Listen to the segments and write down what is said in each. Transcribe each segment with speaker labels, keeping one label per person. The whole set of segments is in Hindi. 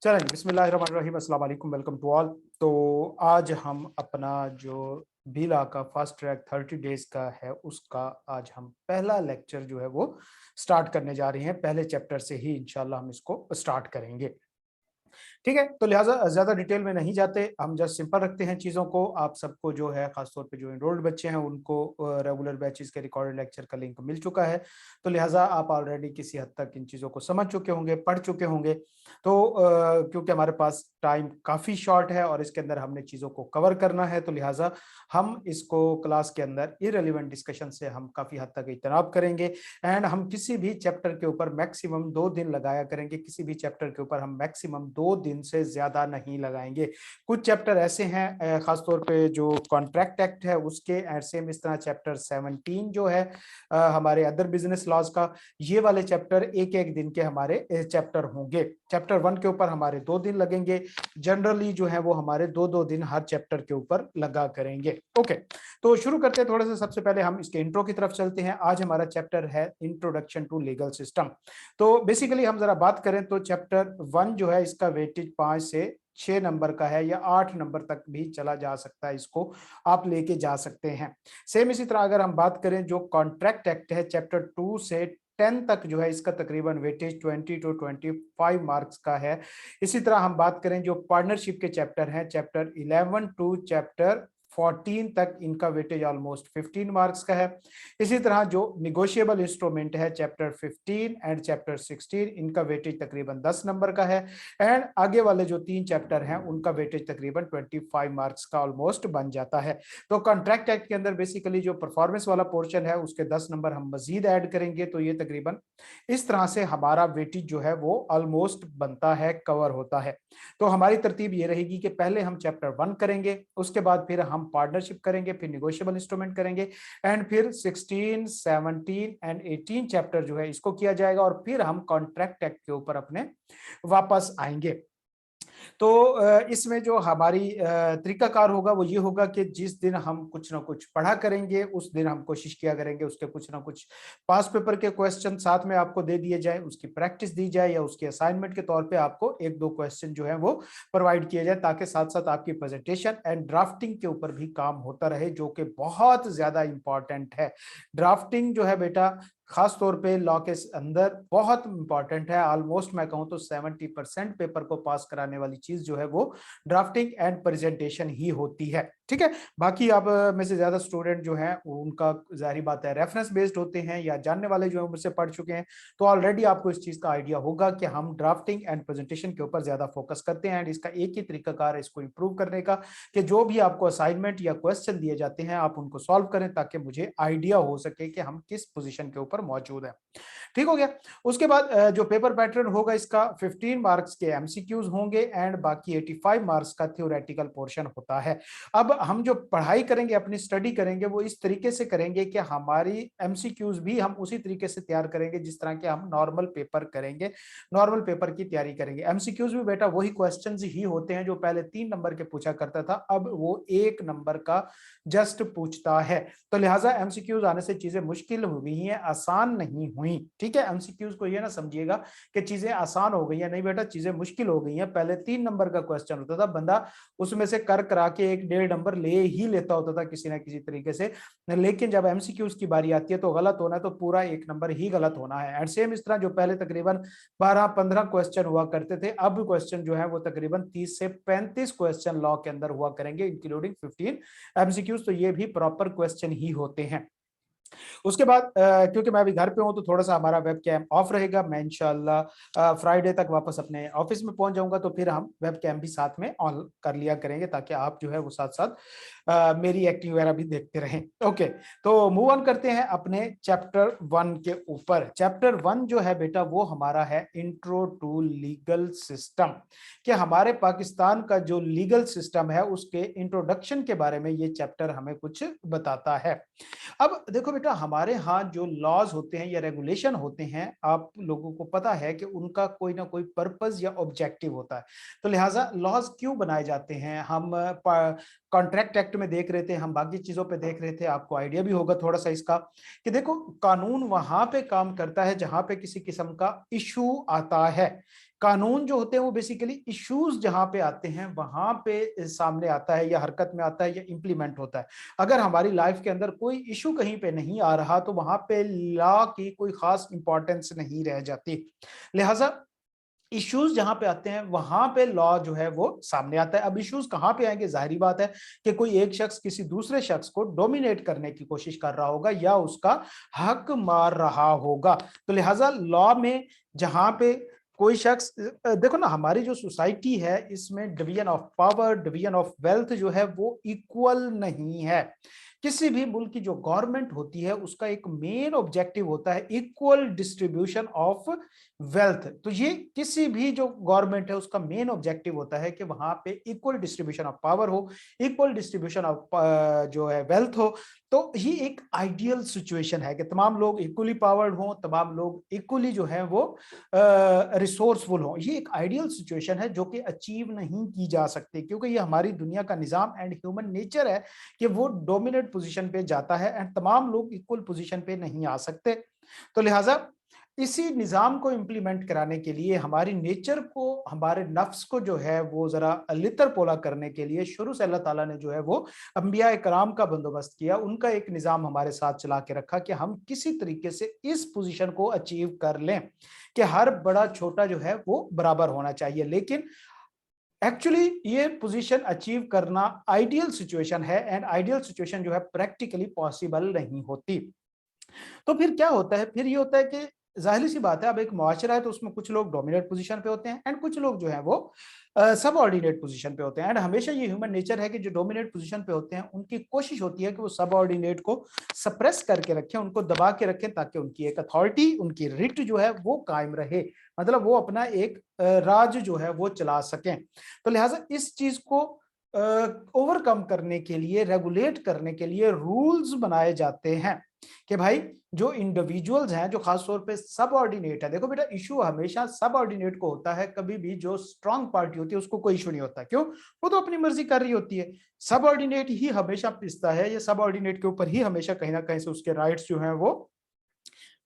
Speaker 1: चलें बिस्मिल्लाहिर्रहमानिर्रहीम अस्सलाम वालेकुम वेलकम टू ऑल। तो आज हम अपना जो बीला का फास्ट ट्रैक 30 डेज का है उसका आज हम पहला लेक्चर जो है वो स्टार्ट करने जा रहे हैं। पहले चैप्टर से ही इंशाल्लाह हम इसको स्टार्ट करेंगे। ठीक है, तो लिहाजा ज़्यादा डिटेल में नहीं जाते, हम जस्ट सिंपल रखते हैं चीज़ों को। आप सबको जो है ख़ासतौर पे जो एनरोल्ड बच्चे हैं उनको रेगुलर बैचेज़ के रिकॉर्डेड लेक्चर का लिंक मिल चुका है। तो लिहाजा आप ऑलरेडी किसी हद तक इन चीज़ों को समझ चुके होंगे, पढ़ चुके होंगे। तो क्योंकि हमारे पास टाइम काफ़ी शॉर्ट है और इसके अंदर हमने चीज़ों को कवर करना है, तो लिहाजा हम इसको क्लास के अंदर इर्रेलेवेंट डिस्कशन से हम काफ़ी हद तक इज्तनाब करेंगे। एंड हम किसी भी चैप्टर के ऊपर मैक्सिमम 2 दिन लगाया करेंगे, किसी भी चैप्टर के ऊपर हम मैक्सिमम 2 दिन से ज़्यादा नहीं लगाएँगे। कुछ चैप्टर ऐसे हैं ख़ास तौर पे जो कॉन्ट्रैक्ट एक्ट है उसके एंड सेम इस तरह चैप्टर 17 जो है हमारे अदर बिज़नेस लॉज़ का, ये वाले चैप्टर 1-1 दिन के हमारे चैप्टर होंगे। चैप्टर 1 के ऊपर हमारे 2 दिन लगेंगे, जनरली जो है वो हमारे 2-2 दिन हर चैप्टर के ऊपर लगा करेंगे। ओके, तो शुरू करते हैं थोड़ा सा। सबसे पहले हम इसके इंट्रो की तरफ चलते हैं। आज हमारा चैप्टर है इंट्रोडक्शन टू लीगल सिस्टम। तो बेसिकली हम जरा बात करें तो चैप्टर 1 जो है इसका वेटेज 5 से 6 नंबर का है या 8 नंबर तक भी चला जा सकता है, इसको आप लेके जा सकते हैं। सेम इसी तरह अगर हम बात करें जो कॉन्ट्रैक्ट एक्ट है चैप्टर 2 से 10 तक जो है इसका तकरीबन वेटेज 20 टू 25 मार्क्स का है। इसी तरह हम बात करें जो पार्टनरशिप के चैप्टर हैं चैप्टर 11 टू चैप्टर 14 तक इनका वेटेज ऑलमोस्ट 15 मार्क्स का है। इसी तरह जो निगोशिएबल इंस्ट्रूमेंट है चैप्टर 15 एंड चैप्टर 16 इनका वेटेज तकरीबन 10 नंबर का है। एंड आगे वाले जो 3 चैप्टर हैं उनका वेटेज तकरीबन 25 मार्क्स का ऑलमोस्ट बन जाता है। तो कॉन्ट्रैक्ट एक्ट के अंदर बेसिकली जो परफॉर्मेंस वाला पोर्शन है उसके 10 नंबर हम मजीद ऐड करेंगे, तो ये तकरीबन इस तरह से हमारा वेटेज जो है वो ऑलमोस्ट बनता है, कवर होता है। तो हमारी तरतीब ये रहेगी कि पहले हम चैप्टर 1 करेंगे, उसके बाद फिर हम पार्टनरशिप करेंगे, फिर निगोशिएबल इंस्ट्रूमेंट करेंगे एंड फिर 16, 17 एंड 18 चैप्टर जो है इसको किया जाएगा और फिर हम कॉन्ट्रैक्ट एक्ट के ऊपर अपने वापस आएंगे। तो इसमें जो हमारी तरीकाकार होगा वो ये होगा कि जिस दिन हम कुछ ना कुछ पढ़ा करेंगे उस दिन हम कोशिश किया करेंगे उसके कुछ ना कुछ पास पेपर के क्वेश्चन साथ में आपको दे दिए जाए, उसकी प्रैक्टिस दी जाए या उसके असाइनमेंट के तौर पे आपको 1-2 क्वेश्चन जो है वो प्रोवाइड किया जाए, ताकि साथ साथ आपकी प्रेजेंटेशन एंड ड्राफ्टिंग के ऊपर भी काम होता रहे, जो कि बहुत ज्यादा इंपॉर्टेंट है। ड्राफ्टिंग जो है बेटा खास तौर पे लॉ के अंदर बहुत इंपॉर्टेंट है। ऑलमोस्ट मैं कहूं तो 70% पेपर को पास कराने वाली चीज जो है वो ड्राफ्टिंग एंड प्रेजेंटेशन ही होती है। ठीक है, बाकी आप में से ज्यादा स्टूडेंट जो हैं उनका जाहिर बात है रेफरेंस बेस्ड होते हैं या जानने वाले जो है मुझसे पढ़ चुके हैं, तो ऑलरेडी आपको इस चीज का आइडिया होगा कि हम ड्राफ्टिंग एंड प्रेजेंटेशन के ऊपर ज्यादा फोकस करते हैं। एंड इसका एक ही तरीकाकार है इसको इंप्रूव करने का कि जो भी आपको असाइनमेंट या क्वेश्चन दिए जाते हैं आप उनको सॉल्व करें, ताकि मुझे आइडिया हो सके कि हम किस पोजीशन के ऊपर मौजूद है। ठीक हो गया। उसके बाद जो पेपर पैटर्न होगा इसका 15 मार्क्स के एमसीक्यूज होंगे एंड बाकी 85 मार्क्स का थ्योरेटिकल पोर्शन होता है। अब हम जो पढ़ाई करेंगे, अपनी स्टडी करेंगे, वो इस तरीके से करेंगे कि हमारी एमसीक्यूज भी हम उसी तरीके से तैयार करेंगे जिस तरह के हम नॉर्मल पेपर करेंगे, नॉर्मल पेपर की तैयारी करेंगे। एमसीक्यूज भी बेटा वही क्वेश्चंस ही होते हैं जो पहले 3 नंबर के पूछा करता था, अब वो 1 नंबर का जस्ट पूछता है। तो लिहाजा एमसीक्यूज आने से चीजें मुश्किल हुई हैं, आसान नहीं हुई। ठीक है, एमसीक्यूज को ये ना समझिएगा कि चीजें आसान हो गई हैं, नहीं बेटा चीजें मुश्किल हो गई हैं। पहले 3 नंबर का क्वेश्चन होता था, बंदा उसमें से कर करा के 1-1.5 नंबर ले ही लेता होता था किसी ना किसी तरीके से। लेकिन जब एमसीक्यूज की बारी आती है तो गलत होना है तो पूरा 1 नंबर ही गलत होना है। एंड सेम इस तरह जो पहले तकरीबन 12-15 क्वेश्चन हुआ करते थे, अब क्वेश्चन जो है वो तकरीबन 30 से 35 क्वेश्चन लॉ के अंदर हुआ करेंगे, इंक्लूडिंग 15 एमसीक्यूज। तो ये भी प्रॉपर क्वेश्चन ही होते हैं। उसके बाद क्योंकि मैं अभी घर पे हूं तो थोड़ा सा हमारा वेब कैम ऑफ रहेगा। मैं इंशाल्लाह फ्राइडे तक वापस अपने ऑफिस में पहुंच जाऊंगा, तो फिर हम वेब कैम भी साथ में ऑन कर लिया करेंगे, ताकि आप जो है वो साथ साथ मेरी एक्टिंग वगैरह भी देखते रहें। ओके, तो मूव ऑन करते हैं अपने चैप्टर 1 के ऊपर। चैप्टर 1 जो है बेटा वो हमारा है इंट्रो टू लीगल सिस्टम, कि हमारे पाकिस्तान का जो लीगल सिस्टम है उसके इंट्रोडक्शन के बारे में ये चैप्टर हमें कुछ बताता है। अब देखो बेटा, हमारे यहाँ जो लॉज होते हैं या रेगुलेशन होते हैं, आप लोगों को पता है कि उनका कोई ना कोई पर्पस या ऑब्जेक्टिव होता है। तो लिहाजा लॉज क्यों बनाए जाते हैं, हम कॉन्ट्रैक्ट एक्ट में देख रहे थे, हम बाकी चीजों पे देख रहे थे, आपको आइडिया भी होगा थोड़ा सा इसका, कि देखो कानून वहां पे काम करता है जहां पे किसी किस्म का इशू आता है। कानून जो होते हैं वो बेसिकली इश्यूज जहां पे आते हैं वहां पे सामने आता है या हरकत में आता है या इंप्लीमेंट होता है। अगर हमारी लाइफ के अंदर कोई इशू कहीं पे नहीं आ रहा तो वहां पे लॉ की कोई खास इंपॉर्टेंस नहीं रह जाती। लिहाजा इश्यूज जहां पे आते हैं वहां पे लॉ जो है वो सामने आता है। अब इश्यूज कहां पे आएंगे, जाहिर बात है कि कोई एक शख्स किसी दूसरे शख्स को डोमिनेट करने की कोशिश कर रहा होगा या उसका हक मार रहा होगा। तो लिहाजा लॉ में जहां पे कोई शख्स, देखो ना, हमारी जो सोसाइटी है इसमें division of power, division of wealth जो है वो इक्वल नहीं है। किसी भी मुल्क की जो गवर्नमेंट होती है उसका एक मेन ऑब्जेक्टिव होता है इक्वल डिस्ट्रीब्यूशन ऑफ वेल्थ। तो ये किसी भी जो गवर्नमेंट है उसका मेन ऑब्जेक्टिव होता है कि वहां पे इक्वल डिस्ट्रीब्यूशन ऑफ पावर हो, इक्वल डिस्ट्रीब्यूशन ऑफ जो है वेल्थ हो। तो ये एक आइडियल सिचुएशन है कि तमाम लोग इक्वली पावर्ड हों, तमाम लोग इक्वली जो है वो रिसोर्सफुल हों। ये एक आइडियल सिचुएशन है जो कि अचीव नहीं की जा सकती, क्योंकि ये हमारी दुनिया का निजाम एंड ह्यूमन नेचर है कि वो डोमिनेट पोजीशन पे जाता है एंड तमाम लोग इक्वल पोजीशन पे नहीं आ सकते। तो लिहाजा इसी निजाम को इम्प्लीमेंट कराने के लिए हमारी नेचर को, हमारे नफ्स को जो है वो जरा लितर पोला करने के लिए शुरू से अल्लाह ताला ने जो है वो अंबिया कराम का बंदोबस्त किया, उनका एक निजाम हमारे साथ चला के रखा कि हम किसी तरीके से इस पोजीशन को अचीव कर लें कि हर बड़ा छोटा जो है वो बराबर होना चाहिए। लेकिन एक्चुअली ये पोजीशन अचीव करना आइडियल सिचुएशन है एंड आइडियल सिचुएशन जो है प्रैक्टिकली पॉसिबल नहीं होती। तो फिर क्या होता है, फिर ये होता है कि जाहिर सी बात है अब एक मुआशरा है तो उसमें कुछ लोग डोमिनेट पोजीशन पे होते हैं एंड कुछ लोग जो है वो सबऑर्डिनेट पोजीशन पे होते हैं। एंड हमेशा ये ह्यूमन नेचर है कि जो डोमिनेट पोजीशन पे होते हैं उनकी कोशिश होती है कि वो सबऑर्डिनेट को सप्रेस करके रखें, उनको दबा के रखें, ताकि उनकी एक अथॉरिटी, उनकी रिट जो है वो कायम रहे, मतलब वो अपना एक राज जो है वो चला सकें। तो लिहाजा इस चीज को ओवरकम करने के लिए, रेगुलेट करने के लिए रूल्स बनाए जाते हैं कि भाई जो इंडिविजुअल्स हैं, जो खासतौर पे सबऑर्डिनेट है, देखो बेटा इशू हमेशा सबऑर्डिनेट को होता है, कभी भी जो स्ट्रांग पार्टी होती है उसको कोई इशू नहीं होता। क्यों? वो तो अपनी मर्जी कर रही होती है। सबऑर्डिनेट ही हमेशा पिसता है, ये सबऑर्डिनेट के ऊपर ही हमेशा कहीं ना कहीं से उसके राइट्स जो हैं वो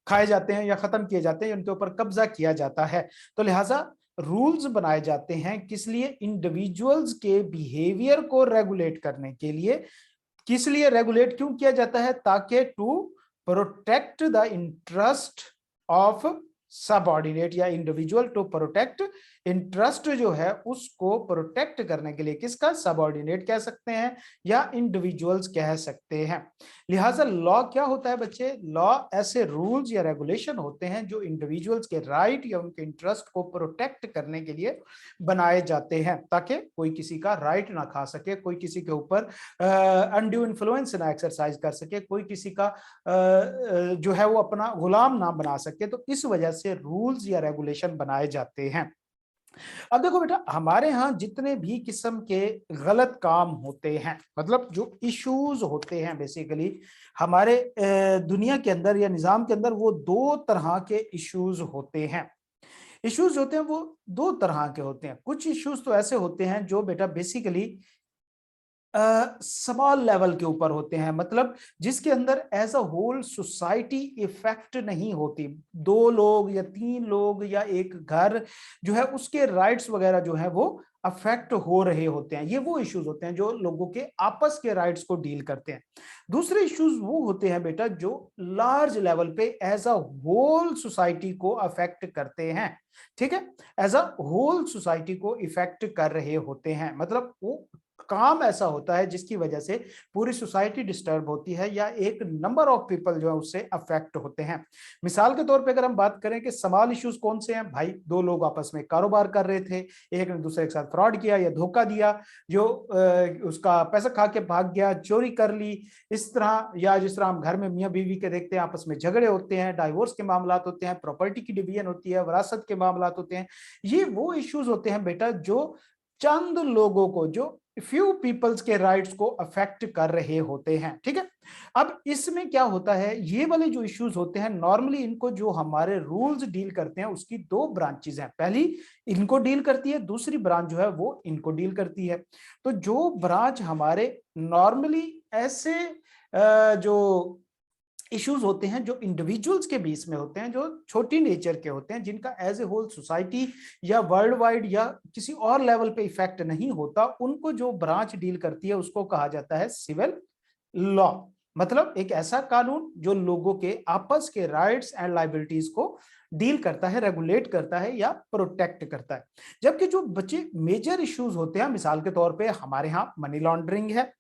Speaker 1: खाए जाते हैं या खत्म किए जाते हैं, उनके ऊपर कब्जा किया जाता है। तो लिहाजा रूल्स बनाए जाते हैं किस लिए? इंडिविजुअल्स के बिहेवियर को रेगुलेट करने के लिए। किस लिए रेगुलेट क्यों किया जाता है? ताकि to protect the interest of subordinate या इंडिविजुअल, टू प्रोटेक्ट इंटरेस्ट जो है उसको प्रोटेक्ट करने के लिए। किसका? सबऑर्डिनेट कह सकते हैं या इंडिविजुअल्स कह सकते हैं। लिहाजा लॉ क्या होता है बच्चे? लॉ ऐसे रूल्स या रेगुलेशन होते हैं जो इंडिविजुअल्स के राइट या उनके इंटरेस्ट को प्रोटेक्ट करने के लिए बनाए जाते हैं, ताकि कोई किसी का राइट ना खा सके, कोई किसी के ऊपर अनड्यू इन्फ्लुएंस ना एक्सरसाइज कर सके, कोई किसी का जो है वो अपना गुलाम ना बना सके। तो इस वजह से रूल्स या रेगुलेशन बनाए जाते हैं। अब देखो बेटा, हमारे यहाँ जितने भी किस्म के गलत काम होते हैं, मतलब जो इश्यूज होते हैं बेसिकली हमारे दुनिया के अंदर या निजाम के अंदर, वो दो तरह के इश्यूज होते हैं। इश्यूज होते हैं वो दो तरह के होते हैं। कुछ इश्यूज तो ऐसे होते हैं जो बेटा बेसिकली स्मॉल लेवल के ऊपर होते हैं, मतलब जिसके अंदर as a whole society effect नहीं होती। दो लोग या तीन लोग या एक घर जो है उसके राइट्स वगैरह जो है वो अफेक्ट हो रहे होते हैं। ये वो इश्यूज होते हैं जो लोगों के आपस के राइट्स को डील करते हैं। दूसरे इश्यूज वो होते हैं बेटा जो लार्ज लेवल पे एज अ होल सोसाइटी को अफेक्ट करते हैं। ठीक है, एज अ होल सोसाइटी को इफेक्ट कर रहे होते हैं, मतलब वो काम ऐसा होता है जिसकी वजह से पूरी सोसाइटी डिस्टर्ब होती है या एक नंबर ऑफ पीपल जो है उससे अफेक्ट होते हैं। मिसाल के तौर पे अगर हम बात करें कि सवाल इश्यूज कौन से हैं, भाई दो लोग आपस में कारोबार कर रहे थे, एक ने दूसरे के साथ फ्रॉड किया या धोखा दिया, जो उसका पैसा खा के भाग गया, चोरी कर ली, इस तरह, या जिस तरह हम घर में मियाँ बीवी के देखते हैं आपस में झगड़े होते हैं, डाइवोर्स के मामला होते हैं, प्रॉपर्टी की डिवीजन होती है, विरासत के मामला होते हैं। ये वो इश्यूज होते हैं बेटा जो चंद लोगों को, जो फ्यू पीपल्स के राइट्स को अफेक्ट कर रहे होते हैं। ठीक है, अब इसमें क्या होता है, ये वाले जो इश्यूज होते हैं नॉर्मली इनको जो हमारे रूल्स डील करते हैं उसकी दो ब्रांचेस हैं। पहली इनको डील करती है, दूसरी ब्रांच जो है वो इनको डील करती है। तो जो ब्रांच हमारे नॉर्मली ऐसे जो इश्यूज होते हैं जो इंडिविजुअल्स के बीच में होते हैं, जो छोटी नेचर के होते हैं, जिनका एज ए होल सोसाइटी या वर्ल्ड वाइड या किसी और लेवल पे इफेक्ट नहीं होता, उनको जो ब्रांच डील करती है उसको कहा जाता है सिविल लॉ। मतलब एक ऐसा कानून जो लोगों के आपस के राइट्स एंड लाइबिलिटीज को डील करता है, रेगुलेट करता है या प्रोटेक्ट करता है। जबकि जो बचे मेजर इश्यूज होते हैं, मिसाल के तौर पे हमारे यहाँ मनी लॉन्ड्रिंग है।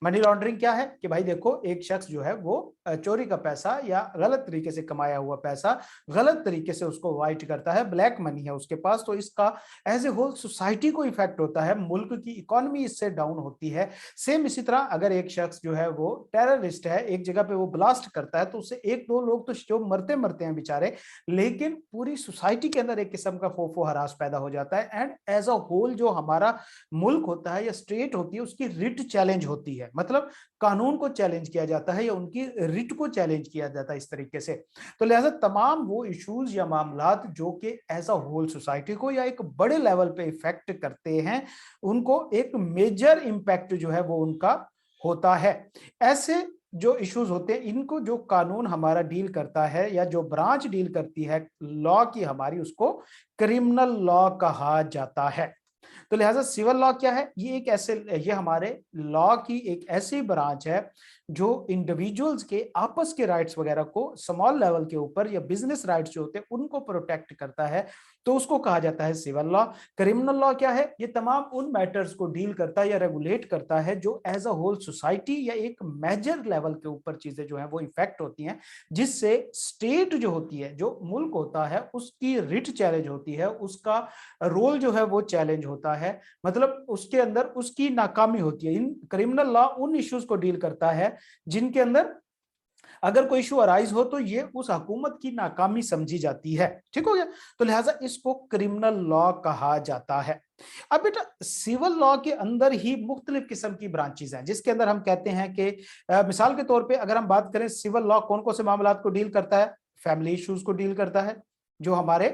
Speaker 1: मनी लॉन्ड्रिंग क्या है कि भाई देखो, एक शख्स जो है वो चोरी का पैसा या गलत तरीके से कमाया हुआ पैसा गलत तरीके से उसको वाइट करता है, ब्लैक मनी है उसके पास, तो इसका एज ए होल सोसाइटी को इफेक्ट होता है, मुल्क की इकोनॉमी इससे डाउन होती है। सेम इसी तरह अगर एक शख्स जो है वो टेररिस्ट है, एक जगह पे वो ब्लास्ट करता है, तो उससे एक दो लोग तो जो मरते मरते हैं बेचारे, लेकिन पूरी सोसाइटी के अंदर एक किस्म का खौफ हरास पैदा हो जाता है। एंड एज अ होल जो हमारा मुल्क होता है या स्टेट होती है, उसकी रिट चैलेंज होती है, मतलब कानून को चैलेंज किया जाता है या उनकी रिट को चैलेंज किया जाता है इस तरीके से। तो लिहाजा तमाम वो इश्यूज या मामलात जो कि एज अ होल सोसाइटी को या एक बड़े लेवल पे इफेक्ट करते हैं, उनको एक मेजर इंपैक्ट जो है वो उनका होता है। ऐसे जो इश्यूज होते हैं, इनको जो कानून हमारा डील करता है या जो ब्रांच डील करती है लॉ की हमारी, उसको क्रिमिनल लॉ कहा जाता है। तो लिहाजा सिविल लॉ क्या है, ये हमारे लॉ की एक ऐसी ब्रांच है जो इंडिविजुअल्स के आपस के राइट्स वगैरह को स्मॉल लेवल के ऊपर या बिजनेस राइट्स जो होते हैं उनको प्रोटेक्ट करता है, तो उसको कहा जाता है सिविल लॉ। क्रिमिनल लॉ क्या है, ये तमाम उन मैटर्स को डील करता है या रेगुलेट करता है जो एज अ होल सोसाइटी या एक मेजर लेवल के ऊपर चीजें जो है वो इफेक्ट होती हैं, जिससे स्टेट जो होती है, जो मुल्क होता है, उसकी रिट चैलेंज होती है, उसका रोल जो है वो चैलेंज होता है, मतलब उसके अंदर उसकी नाकामी होती है। इन क्रिमिनल लॉ उन इश्यूज को डील करता है जिनके अंदर अगर कोई इशू अराइज हो तो ये उस हुकूमत की नाकामी समझी जाती है। ठीक हो गया, तो लिहाजा इसको क्रिमिनल लॉ कहा जाता है। अब बेटा सिविल लॉ के अंदर ही मुख्तलिफ किस्म की ब्रांचेस हैं, जिसके अंदर हम कहते हैं कि मिसाल के तौर पे अगर हम बात करें, सिविल लॉ कौन कौन से मामला को डील करता है, फैमिली इश्यूज को डील करता है, जो हमारे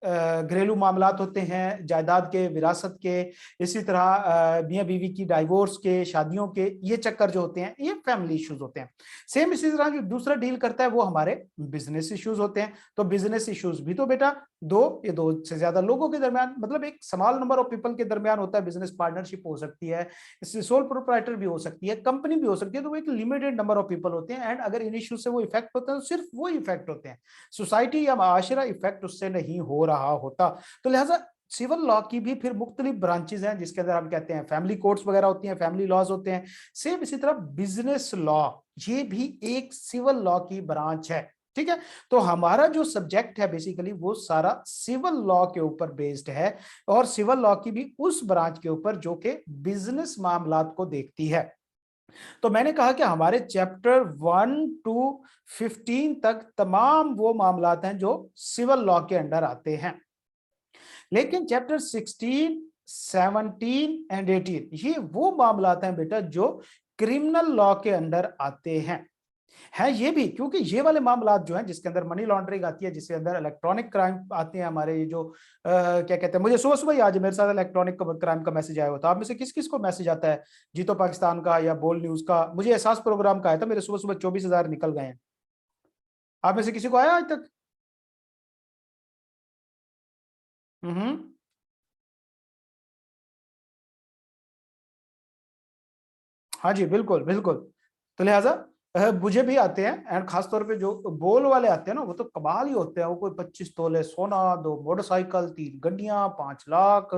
Speaker 1: घरेलू मामलात होते हैं, जायदाद के, विरासत के, इसी तरह मियाँ बीवी की डाइवोर्स के, शादियों के, ये चक्कर जो होते हैं ये फैमिली इश्यूज होते हैं। सेम इसी तरह जो दूसरा डील करता है वो हमारे बिजनेस इश्यूज होते हैं। तो बिजनेस इश्यूज भी तो बेटा दो से ज्यादा लोगों के दरमियान, मतलब एक स्मॉल नंबर ऑफ पीपल के दरमियान होता है। बिजनेस पार्टनरशिप हो सकती है, सोल प्रोप्राइटर भी हो सकती है, कंपनी भी हो सकती है, तो वो एक लिमिटेड नंबर ऑफ पीपल होते हैं। एंड अगर इन इश्यूज से वो इफेक्ट होते हैं तो सिर्फ वो इफेक्ट होते हैं, सोसाइटी या माशरा इफेक्ट उससे नहीं हो रहा होता। तो लिहाजा सिविल लॉ की भी फिर मुख्तलिफ ब्रांचेज हैं, जिसके अंदर हम कहते हैं फैमिली कोर्ट्स वगैरह होती हैं, फैमिली लॉज होते हैं। सेम इसी तरह बिजनेस लॉ, ये भी एक सिविल लॉ की ब्रांच है। ठीक है, तो हमारा जो सब्जेक्ट है बेसिकली वो सारा सिविल लॉ के ऊपर बेस्ड है, और सिविल लॉ की भी उस ब्रांच के ऊपर जो कि बिजनेस मामलात को देखती है। तो मैंने कहा कि हमारे चैप्टर 1 to 15 तक तमाम वो मामलात हैं जो सिविल लॉ के अंडर आते हैं, लेकिन चैप्टर 16, 17 एंड 18 ये वो मामलात हैं बेटा जो क्रिमिनल लॉ के अंडर आते हैं ये भी, क्योंकि ये वाले मामलात जो हैं जिसके अंदर मनी लॉन्ड्रिंग आती है, जिसके अंदर इलेक्ट्रॉनिक क्राइम आते हैं, हमारे ये जो क्या कहते हैं, मुझे सुबह सुबह ही आज मेरे साथ इलेक्ट्रॉनिक क्राइम का मैसेज आया हुआ था। आप में से किस किस को मैसेज आता है, जीतो पाकिस्तान का या बोल न्यूज का? मुझे एहसास प्रोग्राम का आया था, मेरे सुबह सुबह 24,000 निकल गए हैं। आप में से किसी को आया आज तक? हम्म। हाँ जी, बिल्कुल बिल्कुल। तो लिहाजा मुझे भी आते हैं, एंड खासतौर पे जो बोल वाले आते हैं ना, वो तो कमाल ही होते हैं। वो कोई 25 तोले सोना, 2 मोटरसाइकिल, 3 गड्डियां, 5 लाख,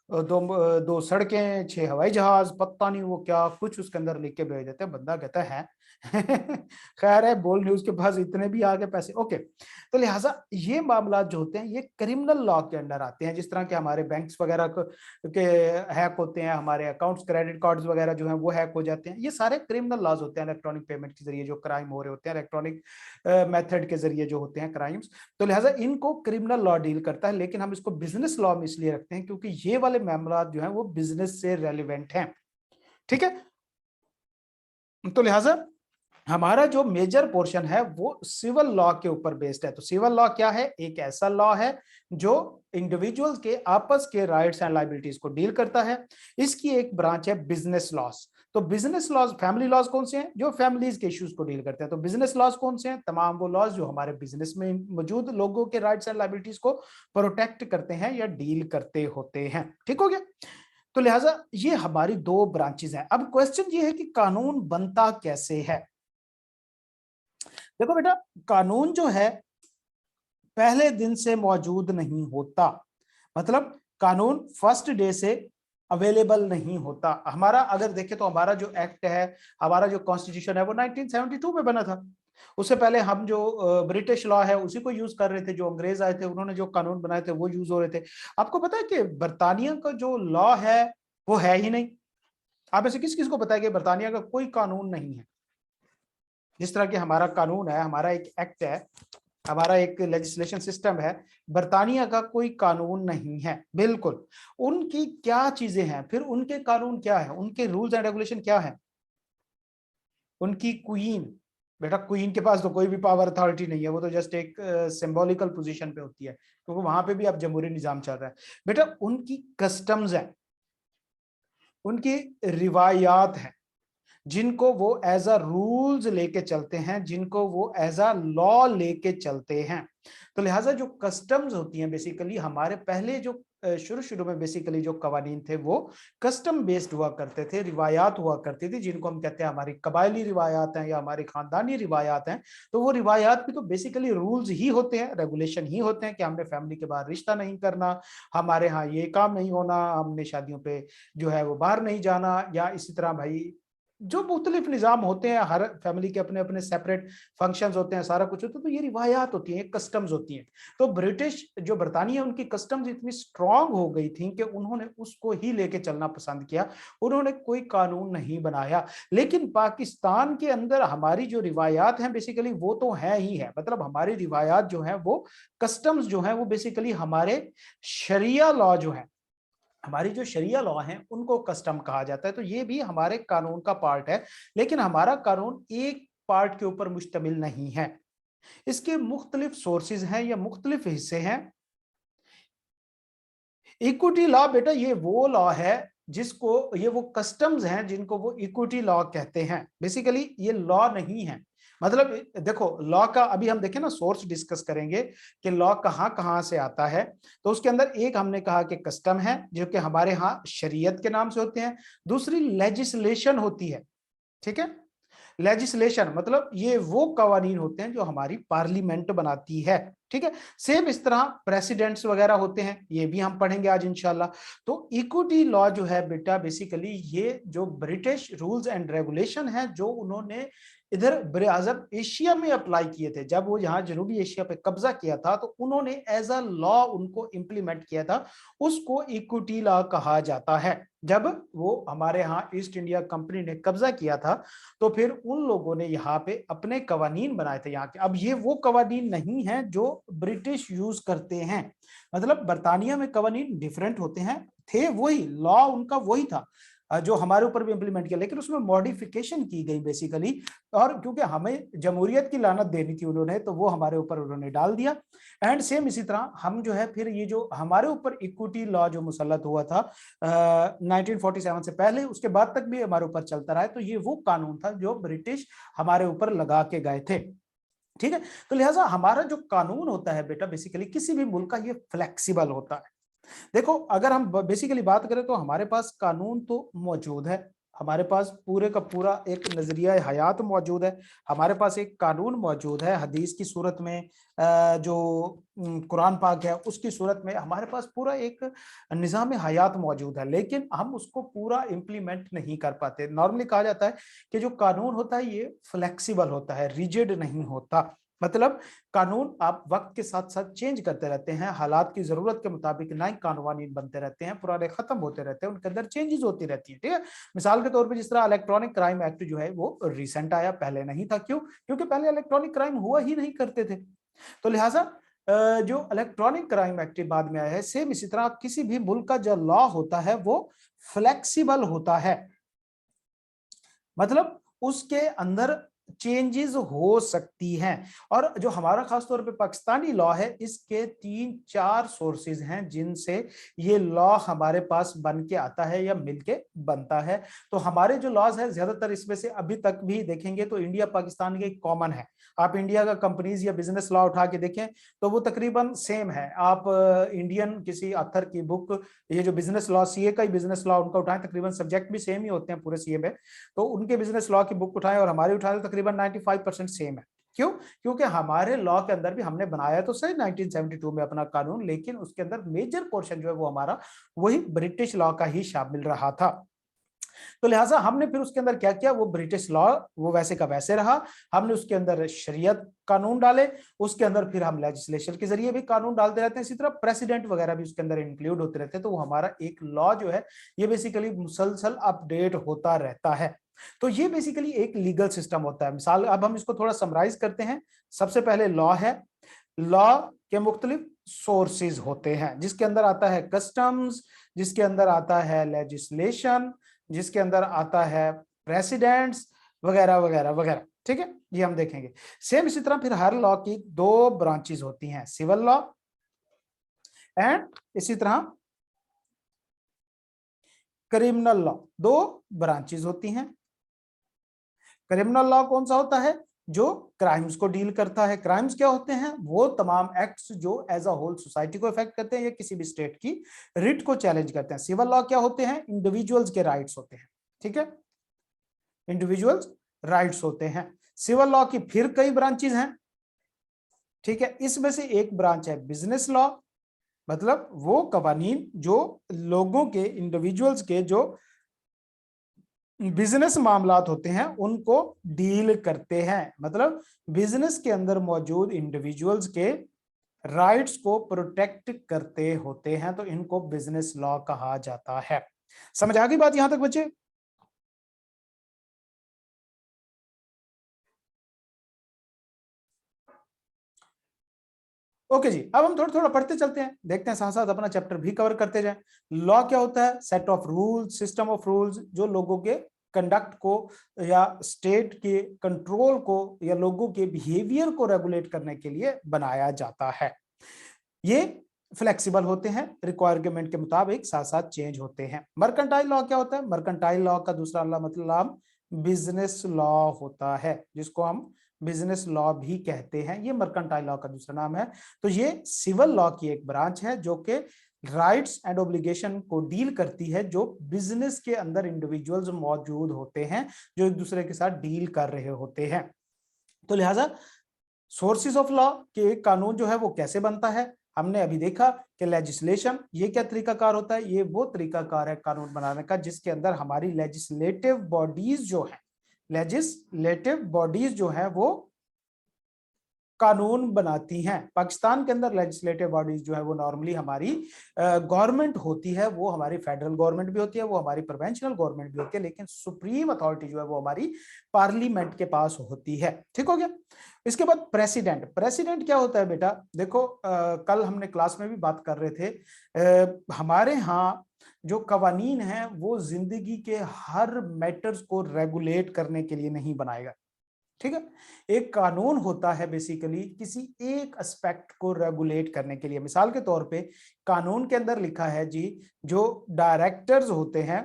Speaker 1: दो सड़कें, 6 हवाई जहाज, पता नहीं वो क्या कुछ उसके अंदर लिख के भेज देते हैं। बंदा कहता है खैर है, बोल न्यूज के पास इतने भी आ गए पैसे। ओके, तो लिहाजा ये मामला जो होते हैं ये क्रिमिनल लॉ के अंडर आते हैं। जिस तरह के हमारे बैंक्स वगैरह के हैक होते हैं, हमारे अकाउंट्स, क्रेडिट कार्ड्स वगैरह जो हैं वो हैक हो जाते हैं, ये सारे क्रिमिनल लॉज होते हैं। इलेक्ट्रॉनिक पेमेंट के जरिए जो क्राइम हो रहे होते हैं, इलेक्ट्रॉनिक मेथड के जरिए जो होते हैं क्राइम्स, तो लिहाजा इनको क्रिमिनल लॉ डील करता है। लेकिन हम इसको बिजनेस लॉ में इसलिए रखते हैं क्योंकि ये वाले मामला जो है वो बिजनेस से रेलिवेंट हैं। ठीक है, तो लिहाजा हमारा जो मेजर पोर्शन है वो सिविल लॉ के ऊपर बेस्ड है। तो सिविल लॉ क्या है? एक ऐसा लॉ है जो इंडिविजुअल्स के आपस के राइट्स एंड लायबिलिटीज को डील करता है। इसकी एक ब्रांच है बिजनेस लॉस। तो बिजनेस लॉज, फैमिली लॉज कौन से हैं? जो फैमिलीज के इश्यूज को डील करते हैं। तो बिजनेस लॉज कौन से हैं? तमाम वो लॉज जो हमारे बिजनेस में मौजूद लोगों के राइट्स एंड लायबिलिटीज को प्रोटेक्ट करते हैं या डील करते होते हैं। ठीक हो गया? तो लिहाजा ये हमारी दो ब्रांचेस हैं। अब क्वेश्चन ये है कि कानून बनता कैसे है? देखो बेटा, कानून जो है पहले दिन से मौजूद नहीं होता, मतलब कानून फर्स्ट डे से अवेलेबल नहीं होता। हमारा अगर देखें तो हमारा जो एक्ट है, हमारा जो कॉन्स्टिट्यूशन है वो 1972 में बना था। उससे पहले हम जो ब्रिटिश लॉ है उसी को यूज कर रहे थे। जो अंग्रेज आए थे उन्होंने जो कानून बनाए थे वो यूज हो रहे थे। आपको पता है कि बर्तानिया का जो लॉ है वो है ही नहीं। आप ऐसे किस किस को पता है कि बर्तानिया का कोई कानून नहीं है? जिस तरह की हमारा कानून है, हमारा एक एक्ट है, हमारा एक लेजिस्लेशन सिस्टम है, बर्तानिया का कोई कानून नहीं है। बिल्कुल। उनकी क्या चीजें हैं फिर? उनके कानून क्या है? उनके रूल्स एंड रेगुलेशन क्या है? उनकी क्वीन, बेटा क्वीन के पास तो कोई भी पावर अथॉरिटी नहीं है, वो तो जस्ट एक सिंबॉलिकल पोजीशन पे होती है, क्योंकि वहां पे भी अब जमहूरी निजाम चल रहा है। बेटा उनकी कस्टम्स है, उनकी रिवायात है, जिनको वो एज अ रूल्स लेके चलते हैं, जिनको वो एज अ लॉ लेके चलते हैं। तो लिहाजा जो कस्टम्स होती हैं बेसिकली, हमारे पहले जो शुरू शुरू में बेसिकली जो कवानीन थे वो कस्टम बेस्ड हुआ करते थे, रिवायात हुआ करती थी, जिनको हम कहते हैं हमारी कबायली रिवायात हैं या हमारी खानदानी रिवायात हैं। तो वो रिवायात भी तो बेसिकली रूल्स ही होते हैं, रेगुलेशन ही होते हैं कि हमने फैमिली के बाहर रिश्ता नहीं करना, हमारे यहाँ ये काम नहीं होना, हमने शादियों पे जो है वो बाहर नहीं जाना, या इसी तरह भाई जो मुख्तलिफ निज़ाम होते हैं, हर फैमिली के अपने अपने सेपरेट फंक्शंस होते हैं, सारा कुछ होता है। तो ये रिवायात होती हैं, कस्टम्स होती हैं। तो ब्रिटिश जो बरतानिया, उनकी कस्टम्स इतनी स्ट्रांग हो गई थी कि उन्होंने उसको ही लेके चलना पसंद किया, उन्होंने कोई कानून नहीं बनाया। लेकिन पाकिस्तान के अंदर हमारी जो रिवायात हैं बेसिकली वो तो है ही है, मतलब हमारी रिवायात जो है वो कस्टम्स जो है वो बेसिकली हमारे शरिया लॉ जो है, हमारी जो शरिया लॉ हैं उनको कस्टम कहा जाता है। तो ये भी हमारे कानून का पार्ट है। लेकिन हमारा कानून एक पार्ट के ऊपर मुश्तमिल नहीं है, इसके मुख्तलिफ सोर्सेज हैं या मुख्तलिफ हिस्से हैं। इक्विटी लॉ बेटा ये वो लॉ है जिसको, ये वो कस्टम्स हैं जिनको वो इक्विटी लॉ कहते हैं। बेसिकली ये लॉ नहीं है, मतलब देखो लॉ का अभी हम देखें ना, सोर्स डिस्कस करेंगे कि लॉ कहाँ कहाँ से आता है। तो उसके अंदर एक हमने कहा कि कस्टम है जो कि हमारे यहाँ शरीयत के नाम से होते हैं। दूसरी लेजिस्लेशन होती है, ठीक है? लेजिस्लेशन मतलब ये वो कवानीन होते हैं जो हमारी पार्लियामेंट बनाती है, ठीक है? सेम इस तरह प्रेसिडेंट्स वगैरह होते हैं, ये भी हम पढ़ेंगे आज इंशाल्लाह। तो इक्विटी लॉ जो है बेटा बेसिकली ये जो ब्रिटिश रूल्स एंड रेगुलेशन है जो उन्होंने इधर बरे-आज़म एशिया में अप्लाई किए थे, जब वो यहाँ जनूबी एशिया पे कब्जा किया था तो उन्होंने एज अ लॉ उनको इंप्लीमेंट किया था, उसको इक्विटी लॉ कहा जाता है। जब वो हमारे यहाँ ईस्ट इंडिया कंपनी ने कब्जा किया था तो फिर उन लोगों ने यहाँ पे अपने कवानीन बनाए थे यहाँ के। अब ये वो कवानीन नहीं है जो ब्रिटिश यूज करते हैं, मतलब बर्तानिया में कवानीन डिफरेंट होते हैं, थे वही लॉ, उनका वही था जो हमारे ऊपर भी इंप्लीमेंट किया, लेकिन उसमें मॉडिफिकेशन की गई बेसिकली। और क्योंकि हमें जमहूरियत की लानत देनी थी उन्होंने, तो वो हमारे ऊपर उन्होंने डाल दिया। एंड सेम इसी तरह हम जो है फिर ये जो हमारे ऊपर इक्विटी लॉ जो मुसल्लत हुआ था 1947 से पहले, उसके बाद तक भी हमारे ऊपर चलता रहा है। तो ये वो कानून था जो ब्रिटिश हमारे ऊपर लगा के गए थे, ठीक है? तो लिहाजा हमारा जो कानून होता है बेटा बेसिकली किसी भी मुल्क का ये फ्लेक्सिबल होता है। देखो अगर हम बेसिकली बात करें तो हमारे पास कानून तो मौजूद है, हमारे पास पूरे का पूरा एक नजरिया हयात मौजूद है, हमारे पास एक कानून मौजूद है हदीस की सूरत में, जो कुरान पाक है उसकी सूरत में हमारे पास पूरा एक निज़ाम हयात मौजूद है, लेकिन हम उसको पूरा इम्प्लीमेंट नहीं कर पाते। नॉर्मली कहा जाता है कि जो कानून होता है ये फ्लेक्सिबल होता है, रिजिड नहीं होता। मतलब कानून आप वक्त के साथ साथ चेंज करते रहते हैं, हालात की जरूरत के मुताबिक नए कानून बनते रहते हैं, पुराने खत्म होते रहते हैं, उनके अंदर चेंजेस होती रहती है, ठीक है? मिसाल के तौर पे जिस तरह इलेक्ट्रॉनिक क्राइम एक्ट जो है वो रिसेंट आया, पहले नहीं था। क्यों? क्योंकि पहले इलेक्ट्रॉनिक क्राइम हुआ ही नहीं करते थे। तो लिहाजा जो इलेक्ट्रॉनिक क्राइम एक्ट बाद में आया है, सेम इसी तरह किसी भी मुल्क का जो लॉ होता है वो फ्लेक्सिबल होता है, मतलब उसके अंदर चेंजेस हो सकती हैं। और जो हमारा खासतौर पे पाकिस्तानी लॉ है, इसके 3-4 सोर्सेज हैं जिनसे ये लॉ हमारे पास बन के आता है या मिलके बनता है। तो हमारे जो लॉज है ज्यादातर इसमें से अभी तक भी देखेंगे तो इंडिया पाकिस्तान के कॉमन है। आप इंडिया का कंपनीज या बिजनेस लॉ उठा के देखें तो वो तकरीबन सेम है। आप इंडियन किसी ऑथर की बुक, ये जो बिजनेस लॉ, सीए का ही बिजनेस लॉ उनका उठाएं, तकरीबन सब्जेक्ट भी सेम ही होते हैं पूरे सीए में, तो उनके बिजनेस लॉ की बुक उठाएं और हमारी उठाएं तो तकरीबन 95% सेम है। क्यों? क्योंकि हमारे लॉ के अंदर भी हमने बनाया तो सही 1972 में अपना कानून, लेकिन उसके अंदर मेजर पोर्शन जो है वो हमारा वही ब्रिटिश लॉ का ही शामिल रहा था। तो लिहाजा हमने फिर उसके अंदर क्या किया, वो ब्रिटिश लॉ वो वैसे का वैसे रहा, हमने उसके अंदर शरीयत कानून डाले, उसके अंदर फिर हम लेजिस्लेशन के जरिए भी कानून डालते रहते हैं, इसी तरह प्रेसिडेंट वगैरह भी उसके अंदर इंक्लूड होते रहते हैं। तो वो हमारा एक लॉ जो है ये बेसिकली मुसलसल अपडेट होता रहता है। तो ये बेसिकली एक लीगल सिस्टम होता है। मिसाल अब हम इसको थोड़ा समराइज करते हैं। सबसे पहले लॉ है, लॉ के मुख्तलिफ सोर्सेज होते हैं, जिसके अंदर आता है कस्टम्स, जिसके अंदर आता है लेजिस्लेशन, जिसके अंदर आता है प्रेसिडेंट्स वगैरह वगैरह वगैरह। ठीक है, ये हम देखेंगे। सेम इसी तरह फिर हर लॉ की 2 ब्रांचेस होती हैं, सिविल लॉ एंड इसी तरह क्रिमिनल लॉ, 2 ब्रांचेस होती हैं। क्रिमिनल लॉ कौन सा होता है? जो क्राइम्स को डील करता है। क्राइम्स क्या होते हैं? वो तमाम एक्ट्स जो एज अ होल सोसाइटी को इफेक्ट करते हैं या किसी भी स्टेट की रिट को चैलेंज करते हैं। सिविल लॉ क्या होते हैं? इंडिविजुअल्स के राइट्स होते हैं। ठीक है, इंडिविजुअल्स राइट्स होते हैं। सिविल लॉ की फिर कई ब्रांचेस हैं। ठीक है, इसमें से एक ब्रांच है बिजनेस लॉ, मतलब वो कवानीन जो लोगों के, इंडिविजुअल्स के जो बिजनेस मामलात होते हैं उनको डील करते हैं, मतलब बिजनेस के अंदर मौजूद इंडिविजुअल्स के राइट्स को प्रोटेक्ट करते होते हैं, तो इनको बिजनेस लॉ कहा जाता है। समझ आ गई बात यहां तक बच्चे? ओके जी, अब हम थोड़ा थोड़ा पढ़ते चलते हैं, देखते हैं साथ साथ अपना चैप्टर भी कवर करते जाएं। लॉ क्या होता है? Set of rules, system of rules, जो लोगों के कंडक्ट को या स्टेट के कंट्रोल को या लोगों के बिहेवियर को रेगुलेट करने के लिए बनाया जाता है। ये फ्लेक्सिबल होते हैं, रिक्वायरमेंट के मुताबिक साथ साथ चेंज होते हैं। मर्केंटाइल लॉ क्या होता है? मर्केंटाइल लॉ का दूसरा मतलब बिजनेस लॉ होता है, जिसको हम बिजनेस लॉ भी कहते हैं। ये मर्केंटाइल लॉ का दूसरा नाम है। तो ये सिविल लॉ की एक ब्रांच है जो कि राइट्स एंड ऑब्लिगेशन को डील करती है, जो बिजनेस के अंदर इंडिविजुअल्स मौजूद होते हैं जो एक दूसरे के साथ डील कर रहे होते हैं। तो लिहाजा सोर्सेज ऑफ लॉ के कानून जो है वो कैसे बनता है, हमने अभी देखा कि लेजिस्लेशन ये क्या तरीकाकार होता है। ये वो तरीकाकार है कानून बनाने का जिसके अंदर हमारी लेजिस्लेटिव बॉडीज जो है, लेजिस्लेटिव बॉडीज जो है वो कानून बनाती हैं। पाकिस्तान के अंदर लेजिस्लेटिव बॉडीज जो है वो नॉर्मली हमारी गवर्नमेंट होती है, वो हमारी फेडरल गवर्नमेंट भी होती है, वो हमारी प्रोविंशियल गवर्नमेंट भी होती है, लेकिन सुप्रीम अथॉरिटी जो है वो हमारी पार्लियामेंट के पास होती है। ठीक हो गया। इसके बाद प्रेसिडेंट। प्रेसिडेंट क्या होता है बेटा? देखो कल हमने क्लास में भी बात कर रहे थे, हमारे यहाँ जो कवानीन है वो जिंदगी के हर मैटर्स को रेगुलेट करने के लिए नहीं बनाएगा। ठीक है, एक कानून होता है बेसिकली किसी एक एस्पेक्ट को रेगुलेट करने के लिए। मिसाल के तौर पे कानून के अंदर लिखा है जी, जो डायरेक्टर्स होते हैं